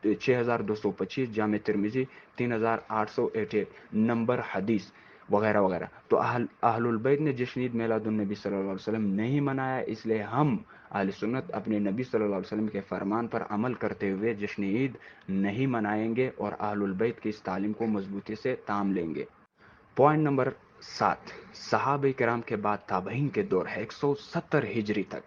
6225، جامع ترمذی 3888 نمبر حدیث وغیرہ وغیرہ۔ تو اہل البیت نے جشن عید میلاد النبی صلی اللہ علیہ وسلم نہیں منایا، اس لیے ہم اہل سنت اپنے نبی صلی اللہ علیہ وسلم کے فرمان پر عمل کرتے ہوئے جشن عید نہیں منائیں گے اور اہل البیت کی اس تعلیم کو مضبوطی سے تام لیں گے۔ پوائنٹ نمبر 7، صحابہ کرام کے بعد تابعین کے دور ہے، 170 ہجری تک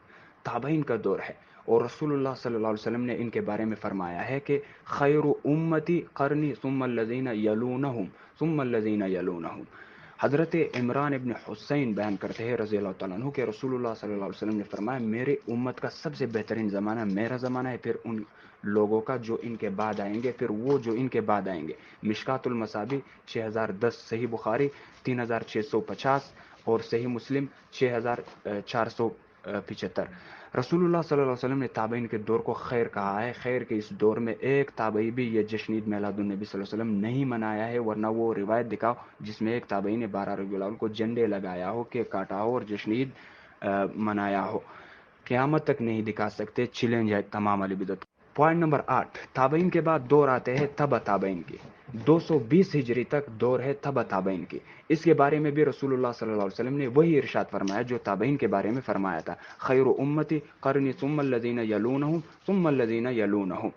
تابعین کا دور ہے، اور رسول اللہ صلی اللہ علیہ وسلم نے ان کے بارے میں فرمایا ہے کہ خیر امتی قرنی ثم الذین یلونہم ثم الذین یلونہم۔ حضرت عمران ابن حسین بیان کرتے ہیں رضی اللہ تعالیٰ عنہ کہ رسول اللہ صلی اللہ علیہ وسلم نے فرمایا، میرے امت کا سب سے بہترین زمانہ میرا زمانہ ہے، پھر ان لوگوں کا جو ان کے بعد آئیں گے، پھر وہ جو ان کے بعد آئیں گے۔ مشکات المصابیح 6010، صحیح بخاری 3650 اور صحیح مسلم 6475۔ رسول اللہ صلی اللہ علیہ وسلم نے تابعین کے دور کو خیر کہا ہے۔ خیر کے اس دور میں ایک تابعی بھی یہ جشن عید میلاد النبی صلی اللہ علیہ وسلم نہیں منایا ہے، ورنہ وہ روایت دکھاؤ جس میں ایک تابعی نے 12 ربیع الاول کو جھنڈے لگایا ہو، کیک کاٹا ہو اور جشن عید منایا ہو۔ قیامت تک نہیں دکھا سکتے، چیلنج ہے تمام علی بدعت۔ پوائنٹ نمبر 8، تابعین کے بعد دور آتے ہیں تبع تابعین کی۔ 220 ہجری تک دور ہے تبع تابعین کی۔ اس کے بارے میں بھی رسول اللہ صلی اللہ علیہ وسلم نے وہی ارشاد فرمایا جو تابعین کے بارے میں فرمایا تھا، خیر امتی قرنی ثم الذین یلونہم ثم الذین یلونہم۔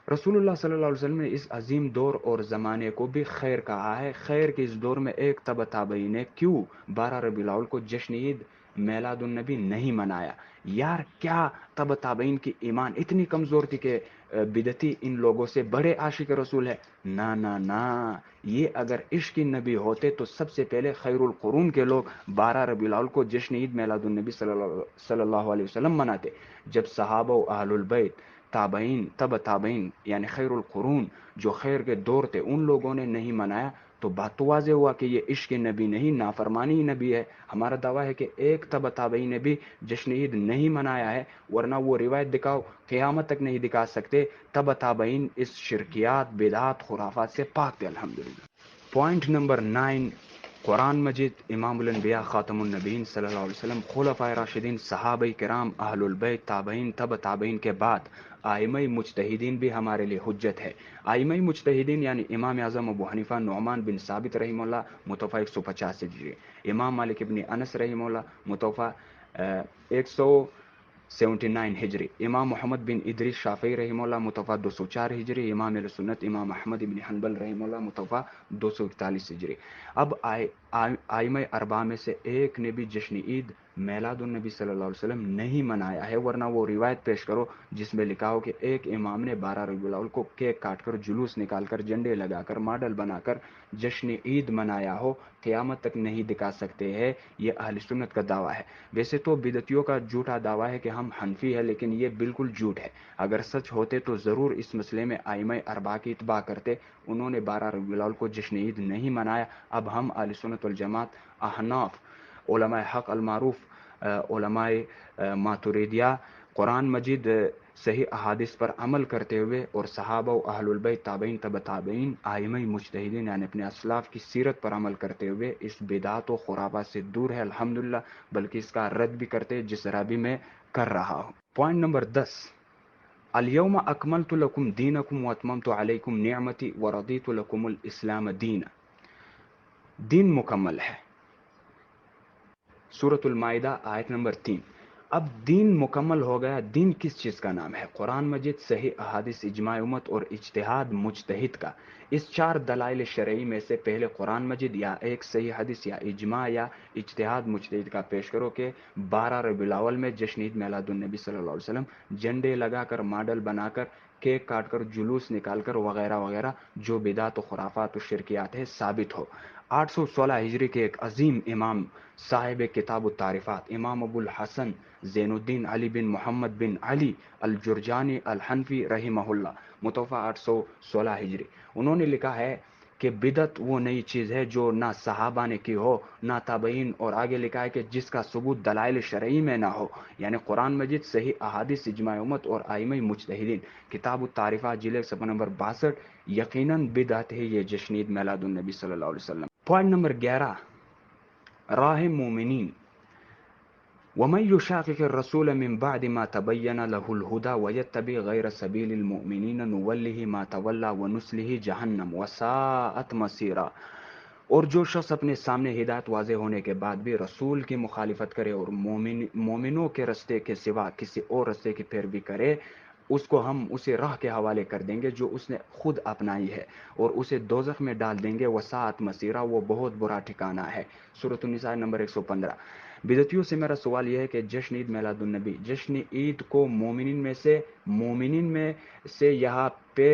رسول اللہ صلی اللہ علیہ وسلم نے اس عظیم دور اور زمانے کو بھی خیر کہا ہے۔ خیر کے اس دور میں ایک تبع تابعی نے کیوں 12 ربیع الاول کو جشن عید میلاد النبی نہیں منایا؟ یار کیا تبع تابعین کی ایمان اتنی کمزور تھی کہ بدعتی ان لوگوں سے بڑے عاشق رسول ہے؟ نا نا نا، یہ اگر عشق نبی ہوتے تو سب سے پہلے خیر القرون کے لوگ 12 ربیع الاول کو جشن عید میلاد النبی صلی اللہ علیہ وسلم مناتے۔ جب صحابہ و اہل البیت، تابعین، تبع تابعین یعنی خیر القرون جو خیر کے دور تھے، ان لوگوں نے نہیں منایا تو بات تو واضح ہوا کہ یہ عشق نبی نہیں، نافرمانی نبی ہے۔ ہمارا دعویٰ ہے کہ ایک تبع تابعی نے بھی جشن عید نہیں منایا ہے، ورنہ وہ روایت دکھاؤ، قیامت تک نہیں دکھا سکتے۔ تبع تابعین اس شرکیات، بدعات، خرافات سے پاک تھے الحمدللہ۔ پوائنٹ نمبر 9، قرآن مجید، امام الانبیاء خاتم النبیین صلی اللہ علیہ وسلم، خلفائے راشدین، صحابہ کرام، اہل البیت، تابعین، تبع تابعین کے بعد ائمہ مجتہدین بھی ہمارے لیے حجت ہے۔ ائمہ مجتہدین یعنی امام اعظم ابو حنیفہ نعمان بن ثابت رحمہ اللہ متوفہ 150 ہجری، امام مالک ابن انس رحمہ اللہ متوفہ 179 ہجری، امام محمد بن ادریس شافعی رحمہ اللہ متوفہ 204 ہجری، امام اہل سنت امام احمد بن حنبل رحمہ اللہ متوفہ 241 ہجری۔ اب ائمہ اربعہ میں سے ایک نے بھی جشن عید میلاد النبی صلی اللہ علیہ وسلم نہیں منایا ہے، ورنہ وہ روایت پیش کرو جس میں لکھا ہو کہ ایک امام نے 12 ربیع الاول کو کیک کاٹ کر، جلوس نکال کر، جھنڈے لگا کر، ماڈل بنا کر جشن عید منایا ہو۔ قیامت تک نہیں دکھا سکتے ہیں، یہ اہل سنت کا دعویٰ ہے۔ ویسے تو بدعتیوں کا جھوٹا دعویٰ ہے کہ ہم حنفی ہیں، لیکن یہ بالکل جھوٹ ہے۔ اگر سچ ہوتے تو ضرور اس مسئلے میں ائمہ اربعہ کی اتباع کرتے، انہوں نے 12 ربیع الاول کو جشن عید نہیں منایا۔ اب ہم اہل سنت والجماعت، احناف، علماء حق المعروف، علماء ماتریدیہ، قرآن مجید صحیح احادیث پر عمل کرتے ہوئے اور صحابہ و اہل البیت، تابعین، تبع تابعین، ائمہ مجتہدین یعنی اپنے اسلاف کی سیرت پر عمل کرتے ہوئے اس بدعات و خرافات سے دور ہے الحمدللہ، بلکہ اس کا رد بھی کرتے جس طرح بھی میں کر رہا ہوں۔ پوائنٹ نمبر 10، الیوم اکملت لکم دینکم واتممت علیکم نعمتی ورضیت لکم الاسلام دینا۔ دین مکمل ہے، سورۃ المائدہ آیت نمبر 3۔ اب دین مکمل ہو گیا، دین کس چیز کا نام ہے؟ قرآن مجید، صحیح احادیث، اجماع امت اور اجتہاد مجتہد کا۔ اس 4 دلائل شرعی میں سے پہلے قرآن مجید یا ایک صحیح حدیث یا اجماع یا اجتہاد مجتہد کا پیش کرو کہ 12 ربیع الاول میں جشن عید میلاد النبی صلی اللہ علیہ وسلم جھنڈے لگا کر، ماڈل بنا کر، کیک کاٹ کر، جلوس نکال کر وغیرہ وغیرہ جو بدعات و خرافات و شرکیات ہے ثابت ہو۔ 816 ہجری کے ایک عظیم امام صاحب کتاب التعریفات امام ابو الحسن زین الدین علی بن محمد بن علی الجرجانی الحنفی رحمہ اللہ، متوفہ 816 ہجری، انہوں نے لکھا ہے کہ بدعت وہ نئی چیز ہے جو نہ صحابہ نے کی ہو نہ تابعین، اور آگے لکھا ہے کہ جس کا ثبوت دلائل شرعی میں نہ ہو، یعنی قرآن مجید، صحیح احادیث، اجماع امت اور ائمہ مجتہدین۔ کتاب التعریفات جلد صفحہ نمبر 62۔ یقیناً بدعت ہے یہ جشن عید میلاد النبی صلی اللہ علیہ وسلم۔ پوائنٹ نمبر 11، راہ مومنین۔ ومن يشاقق الرسول من بعد ما تبين له الهدى ويتبع غير سبيل المؤمنين نوله ما تولى ونصله جہنم وساءت مصيرا۔ اور جو شخص اپنے سامنے ہدایت واضح ہونے کے بعد بھی رسول کی مخالفت کرے اور مومنوں کے رستے کے سوا کسی اور رستے کی پیروی کرے، اس کو ہم اسے راہ کے حوالے کر دیں گے جو اس نے خود اپنائی ہے، اور اسے دوزخ میں ڈال دیں گے، وساعت مسیرہ، وہ بہت برا ٹھکانہ ہے۔ سورۃ النساء نمبر 115۔ بدعتیوں سے میرا سوال یہ ہے کہ جشن عید میلاد النبی، جشن عید کو مومنین میں سے یہاں پہ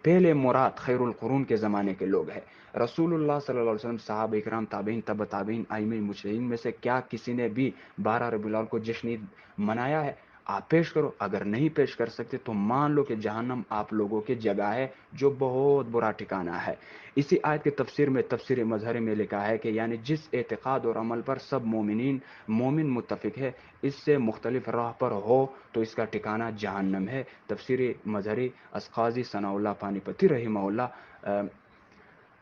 پہلے مراد خیر القرون کے زمانے کے لوگ ہیں۔ رسول اللہ صلی اللہ علیہ وسلم، صحابہ اکرام، تابعین، تبع تابعین، ائمہ مجتہدین میں سے کیا کسی نے بھی 12 ربیع الاول کو جشن عید منایا ہے؟ آپ پیش کرو، اگر نہیں پیش کر سکتے تو مان لو کہ جہنم آپ لوگوں کی جگہ ہے، جو بہت برا ٹھکانہ ہے۔ اسی آیت کی تفسیر میں تفسیر مظہری میں لکھا ہے کہ یعنی جس اعتقاد اور عمل پر سب مومن متفق ہے، اس سے مختلف راہ پر ہو تو اس کا ٹھکانہ جہنم ہے۔ تفسیر مظہری قاضی ثناء اللہ پانی پتی رحمہ اللہ،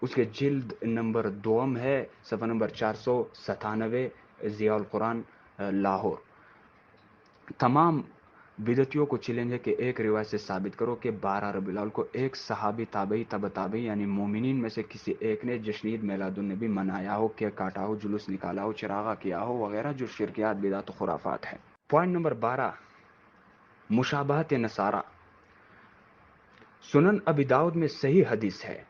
اس کے جلد نمبر 2 ہے، صفحہ نمبر 497، ضیاء القرآن لاہور۔ تمام بدعتیوں کو چیلنج ہے کہ ایک روایت سے ثابت کرو کہ 12 ربیع الاول کو ایک صحابی، تابعی، تبع تابعی یعنی مومنین میں سے کسی ایک نے جشن عید میلاد النبی منایا ہو، کیک کاٹا ہو، جلوس نکالا ہو، چراغاں کیا ہو وغیرہ، جو شرکیات، بدعت و خرافات ہیں۔ پوائنٹ نمبر 12، مشابہت نصارہ۔ سنن ابی داؤد میں صحیح حدیث ہے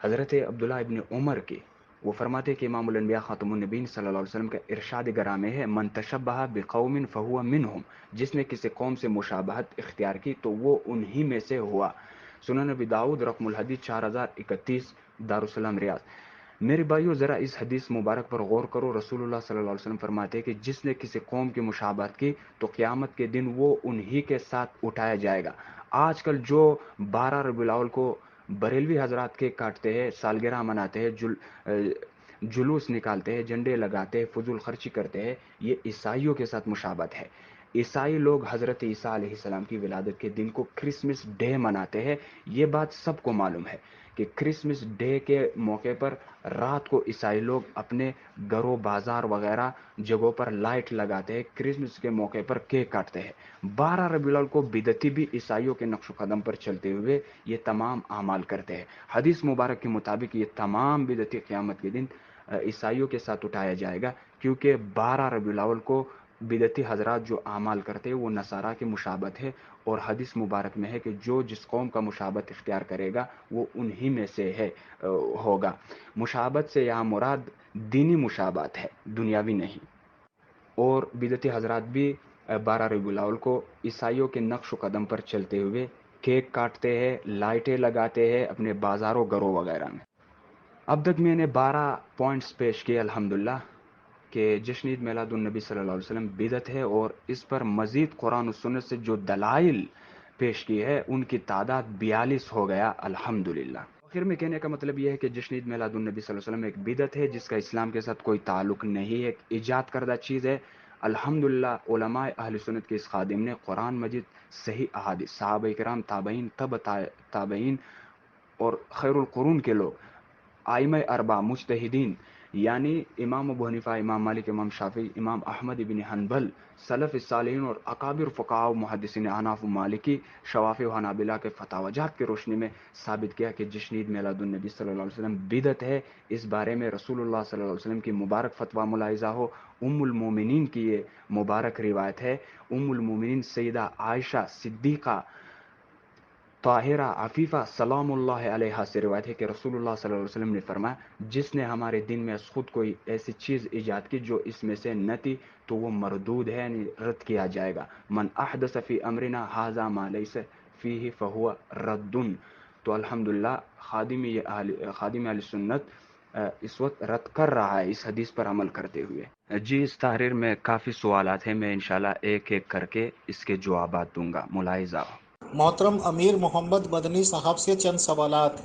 حضرت عبداللہ ابن عمر کی، وہ فرماتے کہ امام الانبیاء خاتم النبیین صلی اللہ علیہ وسلم کا ارشاد گرامی ہے، من تشبہ بقوم فہو منہم، جس نے کسی قوم سے مشابہت اختیار کی تو وہ انہی میں سے ہوا۔ سنن ابی داؤد رقم الحدیث 4031، دارالسلام ریاض۔ میرے بھائیو، ذرا اس حدیث مبارک پر غور کرو۔ رسول اللہ صلی اللہ علیہ وسلم فرماتے ہیں کہ جس نے کسی قوم کی مشابہت کی تو قیامت کے دن وہ انہی کے ساتھ اٹھایا جائے گا۔ آج کل جو 12 ربیع الاول کو بریلوی حضرات کیک کاٹتے ہیں، سالگرہ مناتے ہیں، جلوس نکالتے ہیں، جھنڈے لگاتے ہیں، فضول خرچی کرتے ہیں، یہ عیسائیوں کے ساتھ مشابہت ہے۔ عیسائی لوگ حضرت عیسیٰ علیہ السلام کی ولادت کے دن کو کرسمس ڈے مناتے ہیں۔ یہ بات سب کو معلوم ہے کہ کرسمس ڈے کے موقع پر رات کو عیسائی لوگ اپنے گھروں، بازار وغیرہ جگہوں پر لائٹ لگاتے ہیں، کرسمس کے موقع پر کیک کاٹتے ہیں۔ 12 ربیع الاول کو بدعتی بھی عیسائیوں کے نقش و قدم پر چلتے ہوئے یہ تمام اعمال کرتے ہیں۔ حدیث مبارک کے مطابق یہ تمام بدعتی قیامت کے دن عیسائیوں کے ساتھ اٹھایا جائے گا، کیونکہ 12 ربیع الاول کو بدعتی حضرات جو اعمال کرتے ہیں وہ نصارہ کی مشابہت ہے، اور حدیث مبارک میں ہے کہ جو جس قوم کا مشابہت اختیار کرے گا وہ انہی میں سے ہوگا۔ مشابہت سے یہاں مراد دینی مشابہت ہے، دنیاوی نہیں۔ اور بدعتی حضرات بھی 12 ربیع الاول کو عیسائیوں کے نقش و قدم پر چلتے ہوئے کیک کاٹتے ہیں، لائٹیں لگاتے ہیں اپنے بازاروں، گھروں وغیرہ میں۔ اب تک میں نے 12 پوائنٹس پیش کیے الحمدللہ کہ جشن عید میلاد النبی صلی اللہ علیہ وسلم بدعت ہے، اور اس پر مزید قرآن و سنت سے جو دلائل پیش کی ہے ان کی تعداد 42 ہو گیا الحمدللہ۔ آخر میں کہنے کا مطلب یہ ہے کہ جشن عید میلاد النبی صلی اللہ علیہ وسلم ایک بدعت ہے جس کا اسلام کے ساتھ کوئی تعلق نہیں ہے، ایک ایجاد کردہ چیز ہے۔ الحمدللہ علماء اہل سنت کے اس خادم نے قرآن مجید، صحیح احادیث، صحابہ کرام، تابعین، تبع تابعین اور خیر القرون کے لوگ، ائمہ اربعہ، مجتہدین یعنی امام ابو حنیفہ، امام مالک، امام شافعی، امام احمد ابن حنبل، سلف الصالحین اور اکابر فقہاء و محدثین احناف و مالکی، شوافی و حنابلہ کے فتاویٰ کی روشنی میں ثابت کیا کہ جشن عید میلاد النبی صلی اللہ علیہ وسلم بدعت ہے۔ اس بارے میں رسول اللہ صلی اللہ علیہ وسلم کی مبارک فتویٰ ملاحظہ ہو۔ ام المومنین کی یہ مبارک روایت ہے، ام المومنین سیدہ عائشہ صدیقہ طاہرہ عفیفہ سلام اللہ علیہا سے روایت ہے کہ رسول اللہ صلی اللہ علیہ وسلم نے فرمایا، جس نے ہمارے دین میں از خود کوئی ایسی چیز ایجاد کی جو اس میں سے نہ تھی تو وہ مردود ہے، یعنی رد کیا جائے گا۔ من احدث فی امرنا ھذا ما لیس فیہ فہو رد۔ تو الحمدللہ خادم اہل سنت اس وقت رد کر رہا ہے اس حدیث پر عمل کرتے ہوئے۔ جی اس تحریر میں کافی سوالات ہیں، میں انشاءاللہ ایک ایک کر کے اس کے جوابات دوں گا، ملاحظہ ہو۔ محترم امیر محمد مدنی صاحب سے چند سوالات۔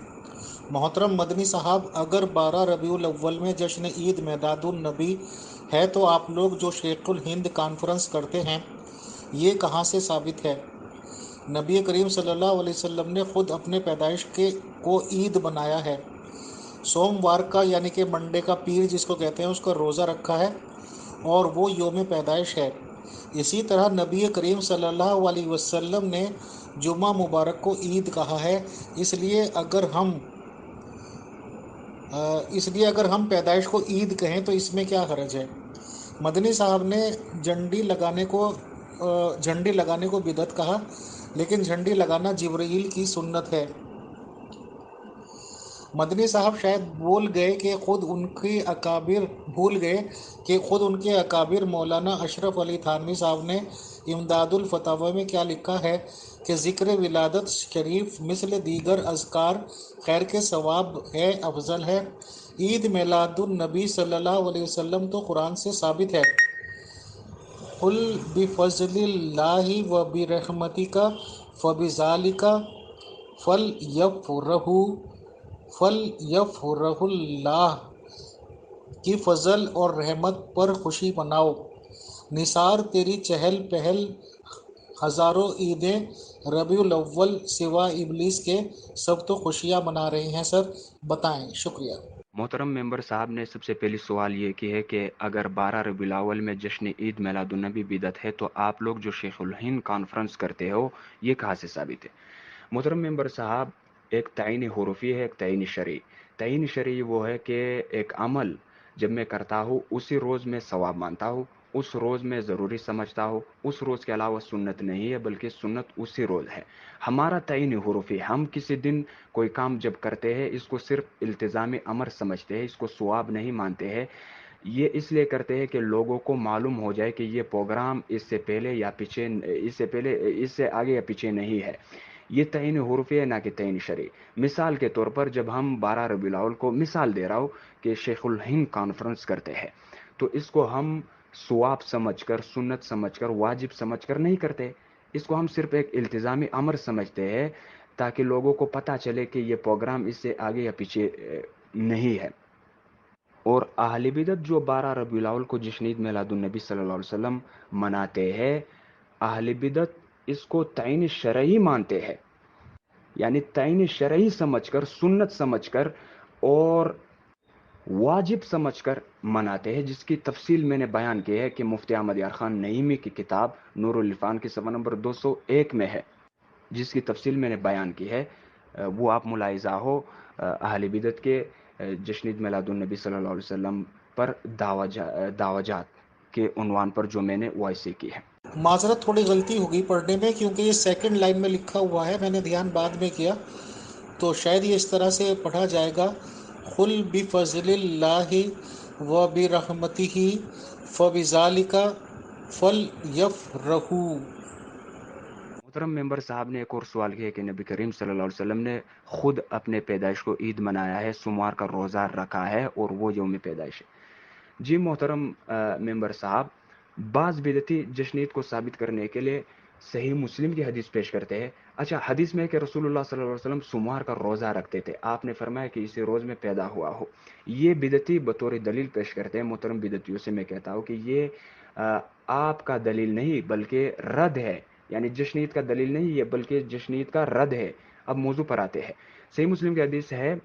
محترم مدنی صاحب، اگر 12 ربیع الاول میں جشن عید میلاد النبی ہے تو آپ لوگ جو شیخ الہند کانفرنس کرتے ہیں یہ کہاں سے ثابت ہے؟ نبی کریم صلی اللہ علیہ وسلم نے خود اپنے پیدائش کو عید بنایا ہے۔ سوموار کا یعنی کہ منڈے کا، پیر جس کو کہتے ہیں، اس کا روزہ رکھا ہے اور وہ یوم پیدائش ہے۔ اسی طرح نبی کریم صلی اللہ علیہ وسلم نے جمعہ مبارک کو عید کہا ہے۔ اس لیے اگر ہم پیدائش کو عید کہیں تو اس میں کیا حرج ہے؟ مدنی صاحب نے جھنڈی لگانے کو بدعت کہا، لیکن جھنڈی لگانا جبرائیل کی سنت ہے۔ مدنی صاحب شاید بھول گئے کہ خود ان کے اکابر مولانا اشرف علی تھانوی صاحب نے امداد الفتاوی میں کیا لکھا ہے کہ ذکر ولادت شریف مثل دیگر اذکار خیر کے ثواب ہے، افضل ہے۔ عید میلاد النبی صلی اللہ علیہ وسلم تو قرآن سے ثابت ہے۔ قل بفضل اللہ وبرحمتہ فبذالک فلیفرحوا، اللہ کی فضل اور رحمت پر خوشی مناؤ۔ نثار تیری چہل پہل، ہزاروں عیدیں ربیع الاول سوا ابلیس کے، سب تو خوشیاں منا رہے ہیں سر، بتائیں، شکریہ۔ محترم ممبر صاحب نے سب سے پہلی سوال یہ کی ہے کہ اگر 12 ربیع الاول میں جشن عید میلاد النبی بدعت ہے تو آپ لوگ جو شیخ الہند کانفرنس کرتے ہو یہ کہاں سے ثابت ہے؟ محترم ممبر صاحب، ایک تعینی حروفی ہے، ایک تعینی شرعی۔ تعینی شرعی وہ ہے کہ ایک عمل جب میں کرتا ہوں اسی روز میں ثواب مانتا ہوں، اس روز میں ضروری سمجھتا ہوں، اس روز کے علاوہ سنت نہیں ہے بلکہ سنت اسی روز ہے۔ ہمارا تعینی حروفی، ہم کسی دن کوئی کام جب کرتے ہیں اس کو صرف التزامی امر سمجھتے ہیں، اس کو ثواب نہیں مانتے ہیں۔ یہ اس لیے کرتے ہیں کہ لوگوں کو معلوم ہو جائے کہ یہ پروگرام اس سے آگے یا پیچھے نہیں ہے۔ یہ تعین حروفی ہے، نہ کہ تعین شرعی۔ مثال کے طور پر جب ہم 12 ربیع الاول کو، مثال دے رہا ہوں، کہ شیخ الہند کانفرنس کرتے ہیں تو اس کو ہم ثواب سمجھ کر، سنت سمجھ کر، واجب سمجھ کر نہیں کرتے، اس کو ہم صرف ایک التزامی امر سمجھتے ہیں تاکہ لوگوں کو پتہ چلے کہ یہ پروگرام اس سے آگے یا پیچھے نہیں ہے۔ اور اہل بدعت جو 12 ربیع الاول کو جشن عید میلاد النبی صلی اللہ علیہ وسلم مناتے ہیں، اہل بدعت اس کو تعین شرعی مانتے ہیں، یعنی تعین شرعی سمجھ کر، سنت سمجھ کر اور واجب سمجھ کر مناتے ہیں، جس کی تفصیل میں نے بیان کی ہے کہ مفتی احمد یار خان نعیمی کی کتاب نور العرفان کی صفحہ نمبر 201 میں ہے، جس کی تفصیل میں نے بیان کی ہے، وہ آپ ملاحظہ ہو۔ اہل بدعت کے جشن عید میلاد النبی صلی اللہ علیہ وسلم پر دعوجات کے عنوان پر جو میں نے وائس کی ہے۔ معذرت، تھوڑی غلطی ہوگی پڑھنے میں، کیونکہ یہ سیکنڈ لائن میں لکھا ہوا ہے، میں نے دھیان بعد میں کیا، تو شاید یہ اس طرح سے پڑھا جائے گا، قل بفضل اللہ وبرحمتہ فبذالک فلیفرحوا۔ محترم ممبر صاحب نے ایک اور سوال کیا کہ نبی کریم صلی اللہ علیہ وسلم نے خود اپنے پیدائش کو عید منایا ہے، سوموار کا روزہ رکھا ہے اور وہ یوم پیدائش ہے۔ جی محترم ممبر صاحب، بعض بدعتی جشن عید کو ثابت کرنے کے لیے صحیح مسلم کی حدیث پیش کرتے ہیں۔ اچھا، حدیث میں ہے کہ رسول اللہ صلی اللہ علیہ وسلم سوموار کا روزہ رکھتے تھے، آپ نے فرمایا کہ اسی روز میں پیدا ہوا ہو۔ یہ بدعتی بطور دلیل پیش کرتے ہیں۔ محترم بدعتیوں سے میں کہتا ہوں کہ یہ آپ کا دلیل نہیں بلکہ رد ہے، یعنی جشن عید کا دلیل نہیں یہ بلکہ جشن عید کا رد ہے۔ اب موضوع پر آتے ہیں۔ صحیح مسلم کی حدیث ہے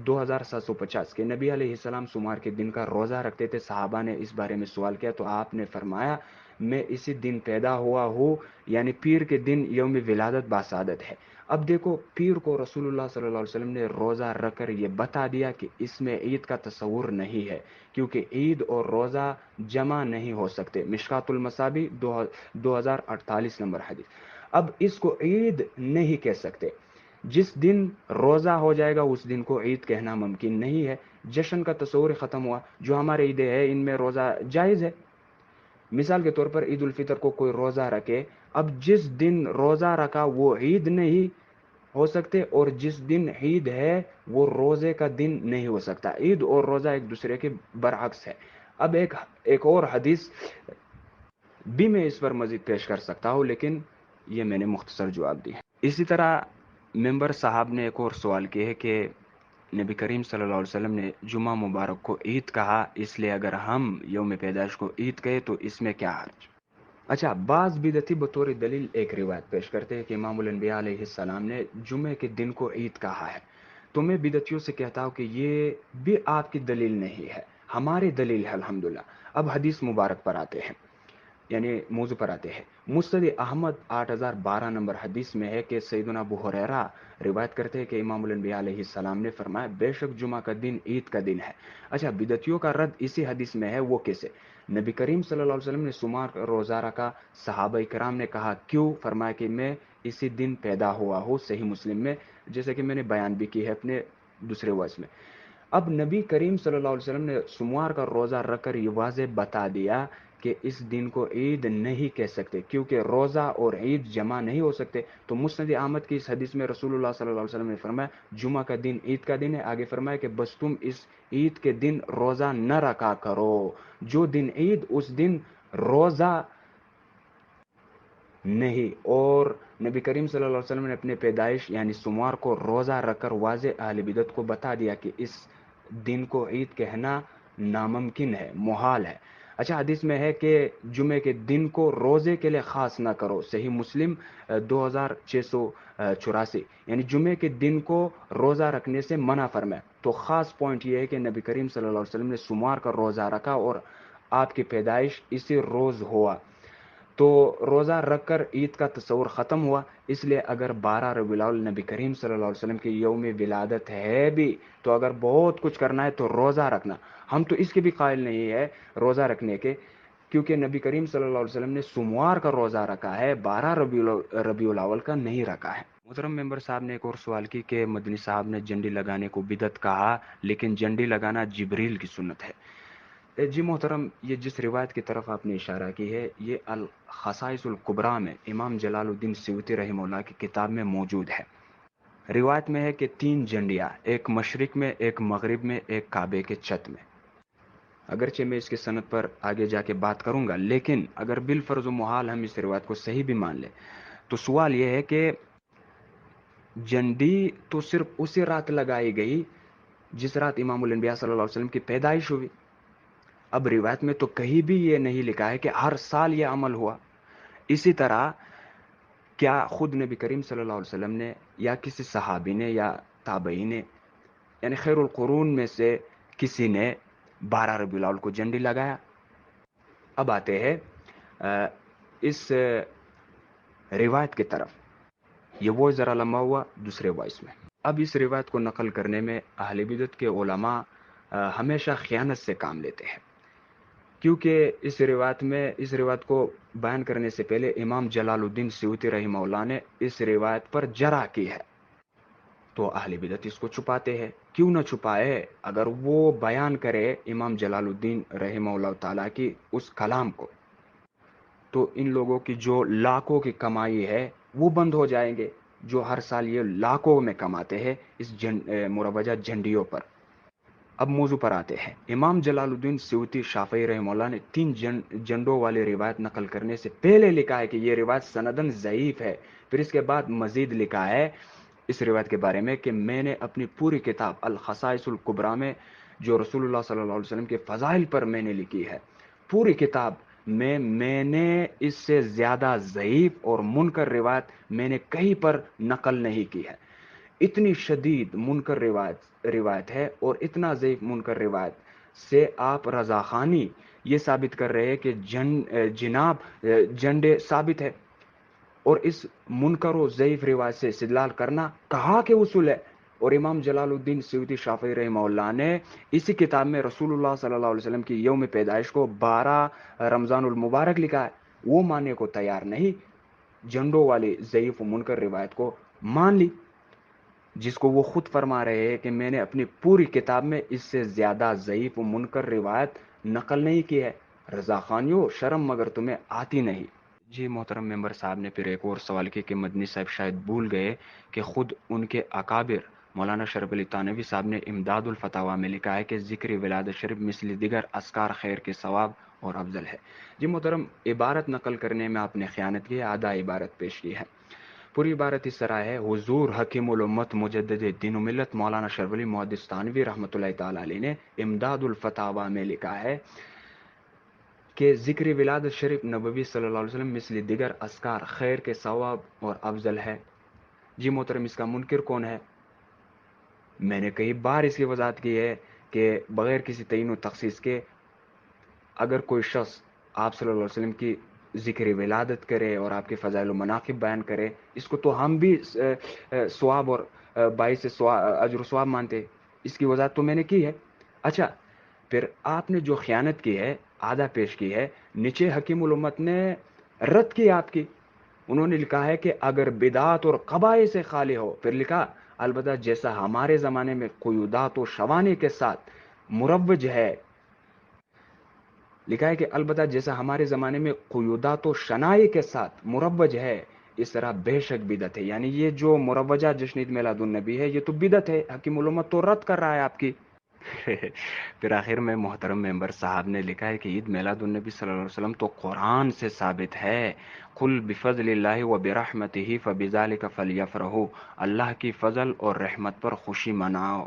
2750 کے نبی علیہ السلام سوموار کے دن کا روزہ رکھتے تھے۔ صحابہ نے اس بارے میں سوال کیا تو آپ نے فرمایا میں اسی دن پیدا ہوا ہوں، یعنی پیر کے دن یوم ولادت باسعادت ہے۔ اب دیکھو، پیر کو رسول اللہ صلی اللہ علیہ وسلم نے روزہ رکھ کر یہ بتا دیا کہ اس میں عید کا تصور نہیں ہے، کیونکہ عید اور روزہ جمع نہیں ہو سکتے۔ مشکات المصابیح 2048 نمبر حدیث۔ اب اس کو عید نہیں کہہ سکتے، جس دن روزہ ہو جائے گا اس دن کو عید کہنا ممکن نہیں ہے۔ جشن کا تصور ختم ہوا، جو ہمارے عیدیں ہیں ان میں روزہ جائز ہے۔ مثال کے طور پر عید الفطر کو کوئی روزہ رکھے، اب جس دن روزہ رکھا وہ عید نہیں، ہو سکتے اور جس دن عید ہے وہ روزے کا دن نہیں ہو سکتا. عید اور روزہ ایک دوسرے کے برعکس ہے. اب ایک اور حدیث بھی میں اس پر مزید پیش کر سکتا ہوں، لیکن یہ میں نے مختصر جواب دی ہے. اسی طرح ممبر صاحب نے ایک اور سوال کیا ہے کہ نبی کریم صلی اللہ علیہ وسلم نے جمعہ مبارک کو عید کہا، اس لیے اگر ہم یوم پیدائش کو عید کہے تو اس میں کیا حرج؟ اچھا، بعض بدعتی بطور دلیل ایک روایت پیش کرتے ہیں کہ امام الانبیاء علیہ السلام نے جمعے کے دن کو عید کہا ہے. تو میں بدعتیوں سے کہتا ہوں کہ یہ بھی آپ کی دلیل نہیں ہے، ہماری دلیل ہے الحمدللہ. اب حدیث مبارک پر آتے ہیں، یعنی موضوع پر آتے ہیں. مسند احمد 8012 نمبر حدیث میں ہے کہ سیدنا ابو ہریرہ روایت کرتے ہیں کہ امام الانبیاء علیہ السلام نے فرمایا بے شک جمعہ کا دن عید کا دن ہے. اچھا، بدعتیوں کا رد اسی حدیث میں ہے. وہ کیسے؟ نبی کریم صلی اللہ علیہ وسلم نے سمار کا روزہ رکھا. صحابہ کرام نے کہا کیوں؟ فرمایا کہ میں اسی دن پیدا ہوا ہوں. صحیح مسلم میں، جیسے کہ میں نے بیان بھی کی ہے اپنے دوسرے وائس میں. اب نبی کریم صلی اللہ علیہ وسلم نے سموار کا روزہ رکھ کر یہ واضح بتا دیا کہ اس دن کو عید نہیں کہہ سکتے، کیونکہ روزہ اور عید جمع نہیں ہو سکتے. تو مسند احمد کی اس حدیث میں رسول اللہ صلی اللہ علیہ وسلم نے فرمایا جمعہ کا دن عید کا دن ہے. آگے فرمایا کہ بس تم اس عید کے دن روزہ نہ رکھا کرو. جو دن عید اس دن روزہ نہیں. اور نبی کریم صلی اللہ علیہ وسلم نے اپنے پیدائش یعنی سموار کو روزہ رکھ کر واضح اہل بدعت کو بتا دیا کہ اس دن کو عید کہنا ناممکن ہے، محال ہے. اچھا، حدیث میں ہے کہ جمعے کے دن کو روزے کے لیے خاص نہ کرو. صحیح مسلم 2684، یعنی جمعے کے دن کو روزہ رکھنے سے منع فرمایا. تو خاص پوائنٹ یہ ہے کہ نبی کریم صلی اللہ علیہ وسلم نے سموار کا روزہ رکھا اور آپ کی پیدائش اسی روز ہوا. تو روزہ رکھ کر عید کا تصور ختم ہوا. اس لیے اگر 12 ربیع الاول نبی کریم صلی اللہ علیہ وسلم کی یوم ولادت ہے بھی، تو اگر بہت کچھ کرنا ہے تو روزہ رکھنا. ہم تو اس کے بھی قائل نہیں ہے روزہ رکھنے کے، کیونکہ نبی کریم صلی اللہ علیہ وسلم نے سموار کا روزہ رکھا ہے، 12 ربیع الاول کا نہیں رکھا ہے. محترم ممبر صاحب نے ایک اور سوال کی کہ مدنی صاحب نے جنڈی لگانے کو بدعت کہا، لیکن جنڈی لگانا جبریل کی سنت ہے. جی محترم، یہ جس روایت کی طرف آپ نے اشارہ کی ہے یہ الخصائص الکبریٰ میں امام جلال الدین سیوطی رحمہ اللہ کی کتاب میں موجود ہے. روایت میں ہے کہ 3 جھنڈیاں، ایک مشرق میں، ایک مغرب میں، ایک کعبے کے چھت میں. اگرچہ میں اس کی سند پر آگے جا کے بات کروں گا، لیکن اگر بالفرض و محال ہم اس روایت کو صحیح بھی مان لیں تو سوال یہ ہے کہ جھنڈی تو صرف اسی رات لگائی گئی جس رات امام الانبیاء صلی اللہ علیہ وسلم کی پیدائش ہوئی. اب روایت میں تو کہیں بھی یہ نہیں لکھا ہے کہ ہر سال یہ عمل ہوا. اسی طرح کیا خود نبی کریم صلی اللہ علیہ وسلم نے یا کسی صحابی نے یا تابعی نے یعنی خیر القرون میں سے کسی نے 12 ربیع الاول کو جھنڈی لگایا؟ اب آتے ہیں اس روایت کی طرف. یہ وہ ذرا لمبا ہوا دوسرے وائس میں. اب اس روایت کو نقل کرنے میں اہل بدعت کے علماء ہمیشہ خیانت سے کام لیتے ہیں، کیونکہ اس روایت کو بیان کرنے سے پہلے امام جلال الدین سیوطی رحمہ اللہ نے اس روایت پر جرح کی ہے. تو اہل بدعت اس کو چھپاتے ہیں. کیوں نہ چھپائے؟ اگر وہ بیان کرے امام جلال الدین رحمہ اللہ تعالیٰ کی اس کلام کو، تو ان لوگوں کی جو لاکھوں کی کمائی ہے وہ بند ہو جائیں گے، جو ہر سال یہ لاکھوں میں کماتے ہیں اس مروجہ جھنڈیوں پر. اب موضوع پر آتے ہیں. امام جلال الدین سیوطی شافعی رحمہ اللہ نے 3 جھنڈوں والی روایت نقل کرنے سے پہلے لکھا ہے کہ یہ روایت سندن ضعیف ہے. پھر اس کے بعد مزید لکھا ہے اس روایت کے بارے میں کہ میں نے اپنی پوری کتاب الخصائص الکبریٰ میں جو رسول اللہ صلی اللہ علیہ وسلم کے فضائل پر میں نے لکھی ہے، پوری کتاب میں نے اس سے زیادہ ضعیف اور منکر روایت میں نے کہیں پر نقل نہیں کی ہے. اتنی شدید منکر روایت ہے اور اتنا ضعیف منکر روایت سے آپ رضاخانی یہ ثابت کر رہے ہیں کہ جناب جھنڈے ثابت ہے، اور اس منکر و ضعیف روایت سے استدلال کرنا کہاں کے اصول ہے. اور امام جلال الدین سیوطی شافعی رحمہ اللہ نے اسی کتاب میں رسول اللہ صلی اللہ علیہ وسلم کی یوم پیدائش کو 12 رمضان المبارک لکھا ہے. وہ ماننے کو تیار نہیں، جھنڈوں والی ضعیف و منکر روایت کو مان لی، جس کو وہ خود فرما رہے ہیں کہ میں نے اپنی پوری کتاب میں اس سے زیادہ ضعیف و منکر روایت نقل نہیں کی ہے. رضا خانیوں، شرم مگر تمہیں آتی نہیں. جی محترم ممبر صاحب نے پھر ایک اور سوال کیا کہ مدنی صاحب شاید بھول گئے کہ خود ان کے اکابر مولانا شرف علی تھانوی صاحب نے امداد الفتاوی میں لکھا ہے کہ ذکر ولادت شریف مثل دیگر اذکار خیر کے ثواب اور افضل ہے۔ جی محترم، عبارت نقل کرنے میں آپ نے خیانت کی ہے، آدھا عبارت پیش کی ہے۔ پوری عبارت اس طرح ہے: حضور حکیم الامت مجدد دین و ملت مولانا شرف علی محدث تھانوی رحمۃ اللہ تعالی علیہ نے امداد الفتاوی میں لکھا ہے کہ ذکر ولادت شریف نبوی صلی اللہ علیہ وسلم مثل دیگر اذکار خیر کے ثواب اور افضل ہے۔ جی محترم، اس کا منکر کون ہے؟ میں نے کئی بار اس کی وضاحت کی ہے کہ بغیر کسی تعین و تخصیص کے اگر کوئی شخص آپ صلی اللہ علیہ وسلم کی ذکر ولادت کرے اور آپ کے فضائل و مناقب بیان کرے، اس کو تو ہم بھی ثواب اور باعث اجر و ثواب مانتے۔ اس کی وضاحت تو میں نے کی ہے۔ اچھا، پھر آپ نے جو خیانت کی ہے، آدھا پیش کی ہے، نیچے حکیم الامت نے رد کی آپ کی۔ انہوں نے لکھا ہے کہ اگر بدعات اور قبائح سے خالی ہو، پھر لکھا البتہ جیسا ہمارے زمانے میں قیودات و شوانے کے ساتھ مروج ہے، لکھا ہے کہ البتہ جیسا ہمارے زمانے میں قیودات و شنائع کے ساتھ مروج ہے، اس طرح بے شک بدعت ہے۔ یعنی یہ جو مروجہ جشن عید میلاد النبی ہے، یہ تو بدعت ہے۔ حکیم الامت تو رد کر رہا ہے آپ کی۔ پھر آخر میں محترم ممبر صاحب نے لکھا ہے کہ عید میلاد النبی صلی اللہ علیہ وسلم تو قرآن سے ثابت ہے: قل بفضل اللہ و برحمتہ فبذلک فلیفرحوا، اللہ کی فضل اور رحمت پر خوشی مناؤ۔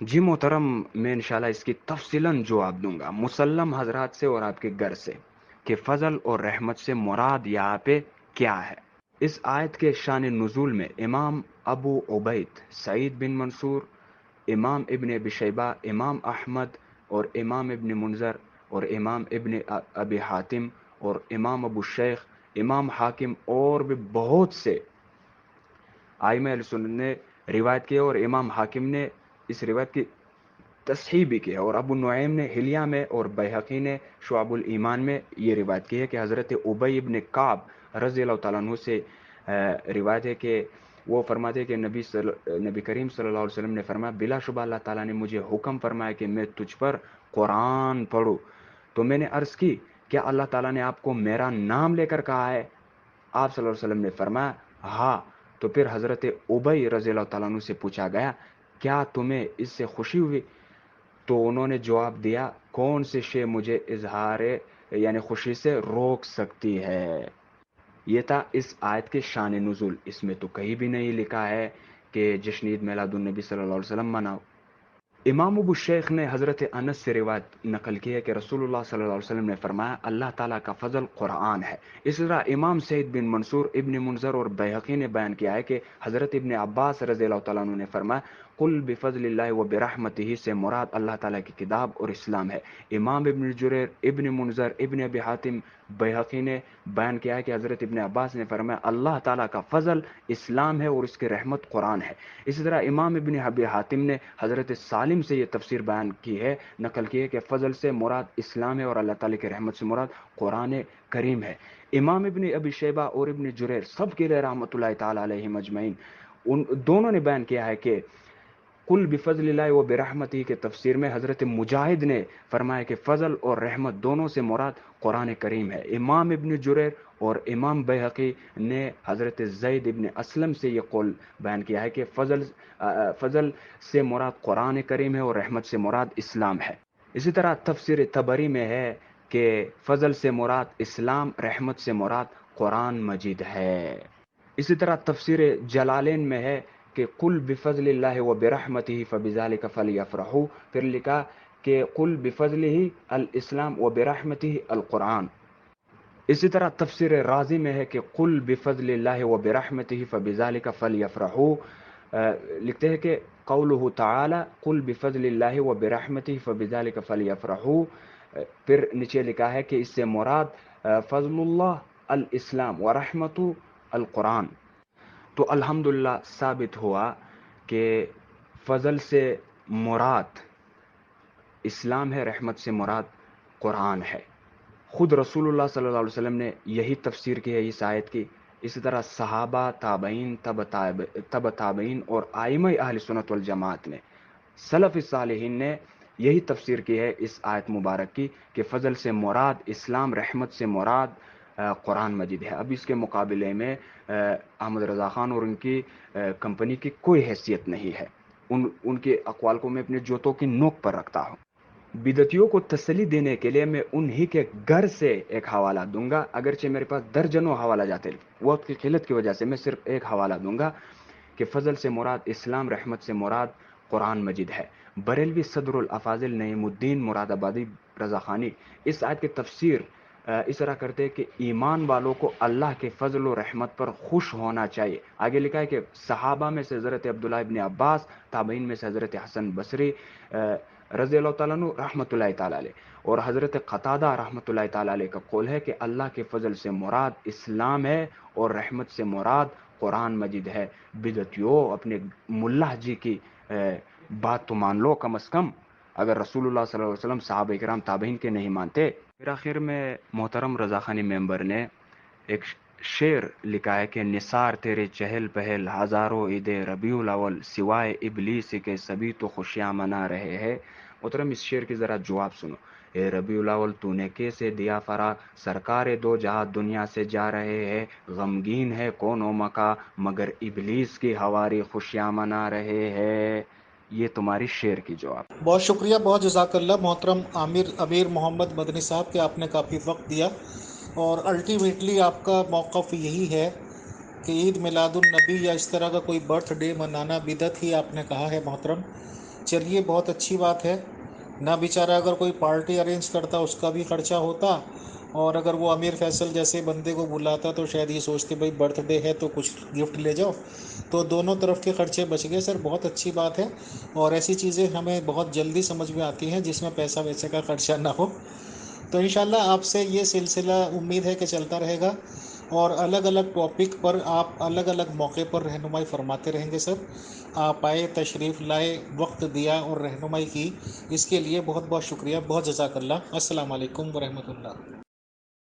جی محترم، میں انشاءاللہ اس کی تفصیلاً جواب دوں گا مسلم حضرات سے اور آپ کے گھر سے کہ فضل اور رحمت سے مراد یہاں پہ کیا ہے۔ اس آیت کے شان نزول میں امام ابو عبید سعید بن منصور، امام ابن ابی شیبہ، امام احمد اور امام ابن منذر اور امام ابن ابی حاتم اور امام ابو شیخ، امام حاکم اور بھی بہت سے ائمہ اہل سنت نے روایت کی اور امام حاکم نے اس روایت کی تصحیح بھی کی ہے، اور ابو نعیم نے حلیہ میں اور بیہقی نے شعب الایمان میں یہ روایت کی ہے کہ حضرت ابی ابن کعب رضی اللہ تعالیٰ عنہ سے روایت ہے کہ وہ فرماتے ہیں کہ نبی کریم صلی اللہ علیہ وسلم نے فرمایا: بلا شبہ اللہ تعالیٰ نے مجھے حکم فرمایا کہ میں تجھ پر قرآن پڑھوں۔ تو میں نے عرض کی: کیا اللہ تعالیٰ نے آپ کو میرا نام لے کر کہا ہے؟ آپ صلی اللہ علیہ وسلم نے فرمایا: ہاں۔ تو پھر حضرت ابی رضی اللہ تعالیٰ عنہ سے پوچھا گیا: کیا تمہیں اس سے خوشی ہوئی؟ تو انہوں نے جواب دیا: کون سے شے مجھے اظہار یعنی خوشی سے روک سکتی ہے؟ یہ تھا اس آیت کے شان نزول۔ اس میں تو کہیں بھی نہیں لکھا ہے کہ جشن عید میلاد النبی صلی اللہ علیہ وسلم مناؤ۔ امام ابو شیخ نے حضرت انس سے روایت نقل کی ہے کہ رسول اللہ صلی اللہ علیہ وسلم نے فرمایا: اللہ تعالیٰ کا فضل قرآن ہے۔ اس طرح امام سعید بن منصور، ابن منذر اور بیہقی نے بیان کیا ہے کہ حضرت ابن عباس رضی اللہ تعالیٰ عنہ نے فرمایا: قل بفضل اللہ و برحمتہ سے مراد اللہ تعالیٰ کی کتاب اور اسلام ہے۔ امام ابن جریر، ابن منذر، ابن ابی حاتم، بیہقی نے بیان کیا ہے کہ حضرت ابن عباس نے فرمایا: اللہ تعالیٰ کا فضل اسلام ہے اور اس کی رحمت قرآن ہے۔ اسی طرح امام ابن ابی حاتم نے حضرت سالم سے یہ تفسیر بیان کی ہے، نقل کی ہے کہ فضل سے مراد اسلام ہے اور اللہ تعالیٰ کی رحمت سے مراد قرآن کریم ہے۔ امام ابن ابی شیبہ اور ابن جریر سب کے لیے رحمۃ اللہ تعالیٰ علیہم اجمعین، ان دونوں نے بیان کیا ہے کہ قل بفضل اللہ و برحمتہ کے تفسیر میں حضرت مجاہد نے فرمایا کہ فضل اور رحمت دونوں سے مراد قرآن کریم ہے۔ امام ابن جریر اور امام بیہقی نے حضرت زید ابن اسلم سے یہ قول بیان کیا ہے کہ فضل سے مراد قرآن کریم ہے اور رحمت سے مراد اسلام ہے۔ اسی طرح تفسیر طبری میں ہے کہ فضل سے مراد اسلام، رحمت سے مراد قرآن مجید ہے۔ اسی طرح تفسیر جلالین میں ہے کہ قل بفضل اللہ و برحمتہ فبذلک فلیفرحوا، پھر لکھا کہ قل بفضلہ الاسلام و برحمتہ القرآن۔ اسی طرح تفسیر رازی میں ہے کہ قل بفضل اللہ و برحمتہ فبذلک فلیفرحوا، لکھتے ہیں کہ قولہ تعالی قل بفضل اللہ و برحمتہ فبذلک فلیفرحوا، پھر نیچے لکھا ہے کہ اس سے مراد فضل اللہ الاسلام و رحمت القرآن۔ تو الحمدللہ ثابت ہوا کہ فضل سے مراد اسلام ہے، رحمت سے مراد قرآن ہے۔ خود رسول اللہ صلی اللہ علیہ وسلم نے یہی تفسیر کی ہے اس آیت کی۔ اسی طرح صحابہ، تابعین، تبع تابعین اور ائمہ اہل سنت والجماعت نے، سلف صالحین نے یہی تفسیر کی ہے اس آیت مبارک کی کہ فضل سے مراد اسلام، رحمت سے مراد قرآن مجید ہے. اب اس کے مقابلے میں احمد رضا خان اور ان کی کمپنی کی کوئی حیثیت نہیں ہے. ان کے اقوال کو میں اپنے جوتوں کی نوک پر رکھتا ہوں. بدعتیوں کو تسلی دینے کے لیے میں انہی کے گھر سے ایک حوالہ دوں گا، اگرچہ میرے پاس درجنوں حوالہ جاتے، وقت کی قلت کی وجہ سے میں صرف ایک حوالہ دوں گا کہ فضل سے مراد اسلام، رحمت سے مراد قرآن مجید ہے. بریلوی صدر الافاضل نعیم الدین مراد آبادی رضا خانی اس آیت کی تفسیر اس طرح کرتے کہ ایمان والوں کو اللہ کے فضل و رحمت پر خوش ہونا چاہیے. آگے لکھا ہے کہ صحابہ میں سے حضرت عبداللہ ابن عباس، تابعین میں سے حضرت حسن بصری رضی اللہ تعالیٰ عنہ رحمۃ اللہ تعالیٰ علیہ، اور حضرت قتادہ رحمۃ اللہ تعالیٰ علیہ کا قول ہے کہ اللہ کے فضل سے مراد اسلام ہے اور رحمت سے مراد قرآن مجید ہے. بدعتیوں اپنے ملا جی کی بات تو مان لو کم از کم، اگر رسول اللہ صلی اللہ علیہ وسلم، صحابہ کرام، تابعین کے نہیں مانتے. پھر آخر میں محترم رضا خانی ممبر نے ایک شعر لکھا ہے کہ نثار تیرے چہل پہل ہزاروں عید ربیع الاول، سوائے ابلیس کے سبھی تو خوشیاں منا رہے ہیں. محترم اس شعر کی ذرا جواب سنو. اے ربیع الاول تو نے کیسے دیا فرا، سرکار دو جہاں دنیا سے جا رہے ہیں، غمگین ہے کون و مکا مگر ابلیس کی ہواری خوشیاں منا رہے ہیں. یہ تمہاری شعر کی جواب. بہت شکریہ، بہت جزاک اللہ محترم امیر محمد مدنی صاحب کہ آپ نے کافی وقت دیا، اور الٹیمیٹلی آپ کا موقف یہی ہے کہ عید میلاد النبی یا اس طرح کا کوئی برتھ ڈے منانا بدعت ہی آپ نے کہا ہے محترم. چلیے بہت اچھی بات ہے. نہ بیچارہ اگر کوئی پارٹی ارینج کرتا اس کا بھی خرچہ ہوتا، اور اگر وہ امیر فیصل جیسے بندے کو بلاتا تو شاید یہ سوچتے بھائی برتھ ڈے ہے تو کچھ گفٹ لے جاؤ، تو دونوں طرف کے خرچے بچ گئے. سر بہت اچھی بات ہے، اور ایسی چیزیں ہمیں بہت جلدی سمجھ میں آتی ہیں جس میں پیسہ ویسے کا خرچہ نہ ہو. تو انشاءاللہ آپ سے یہ سلسلہ امید ہے کہ چلتا رہے گا، اور الگ الگ ٹاپک پر آپ الگ الگ موقع پر رہنمائی فرماتے رہیں گے. سر آپ آئے، تشریف لائے، وقت دیا اور رہنمائی کی، اس کے لیے بہت بہت شکریہ. بہت جزاک اللہ. السلام علیکم ورحمۃ اللہ.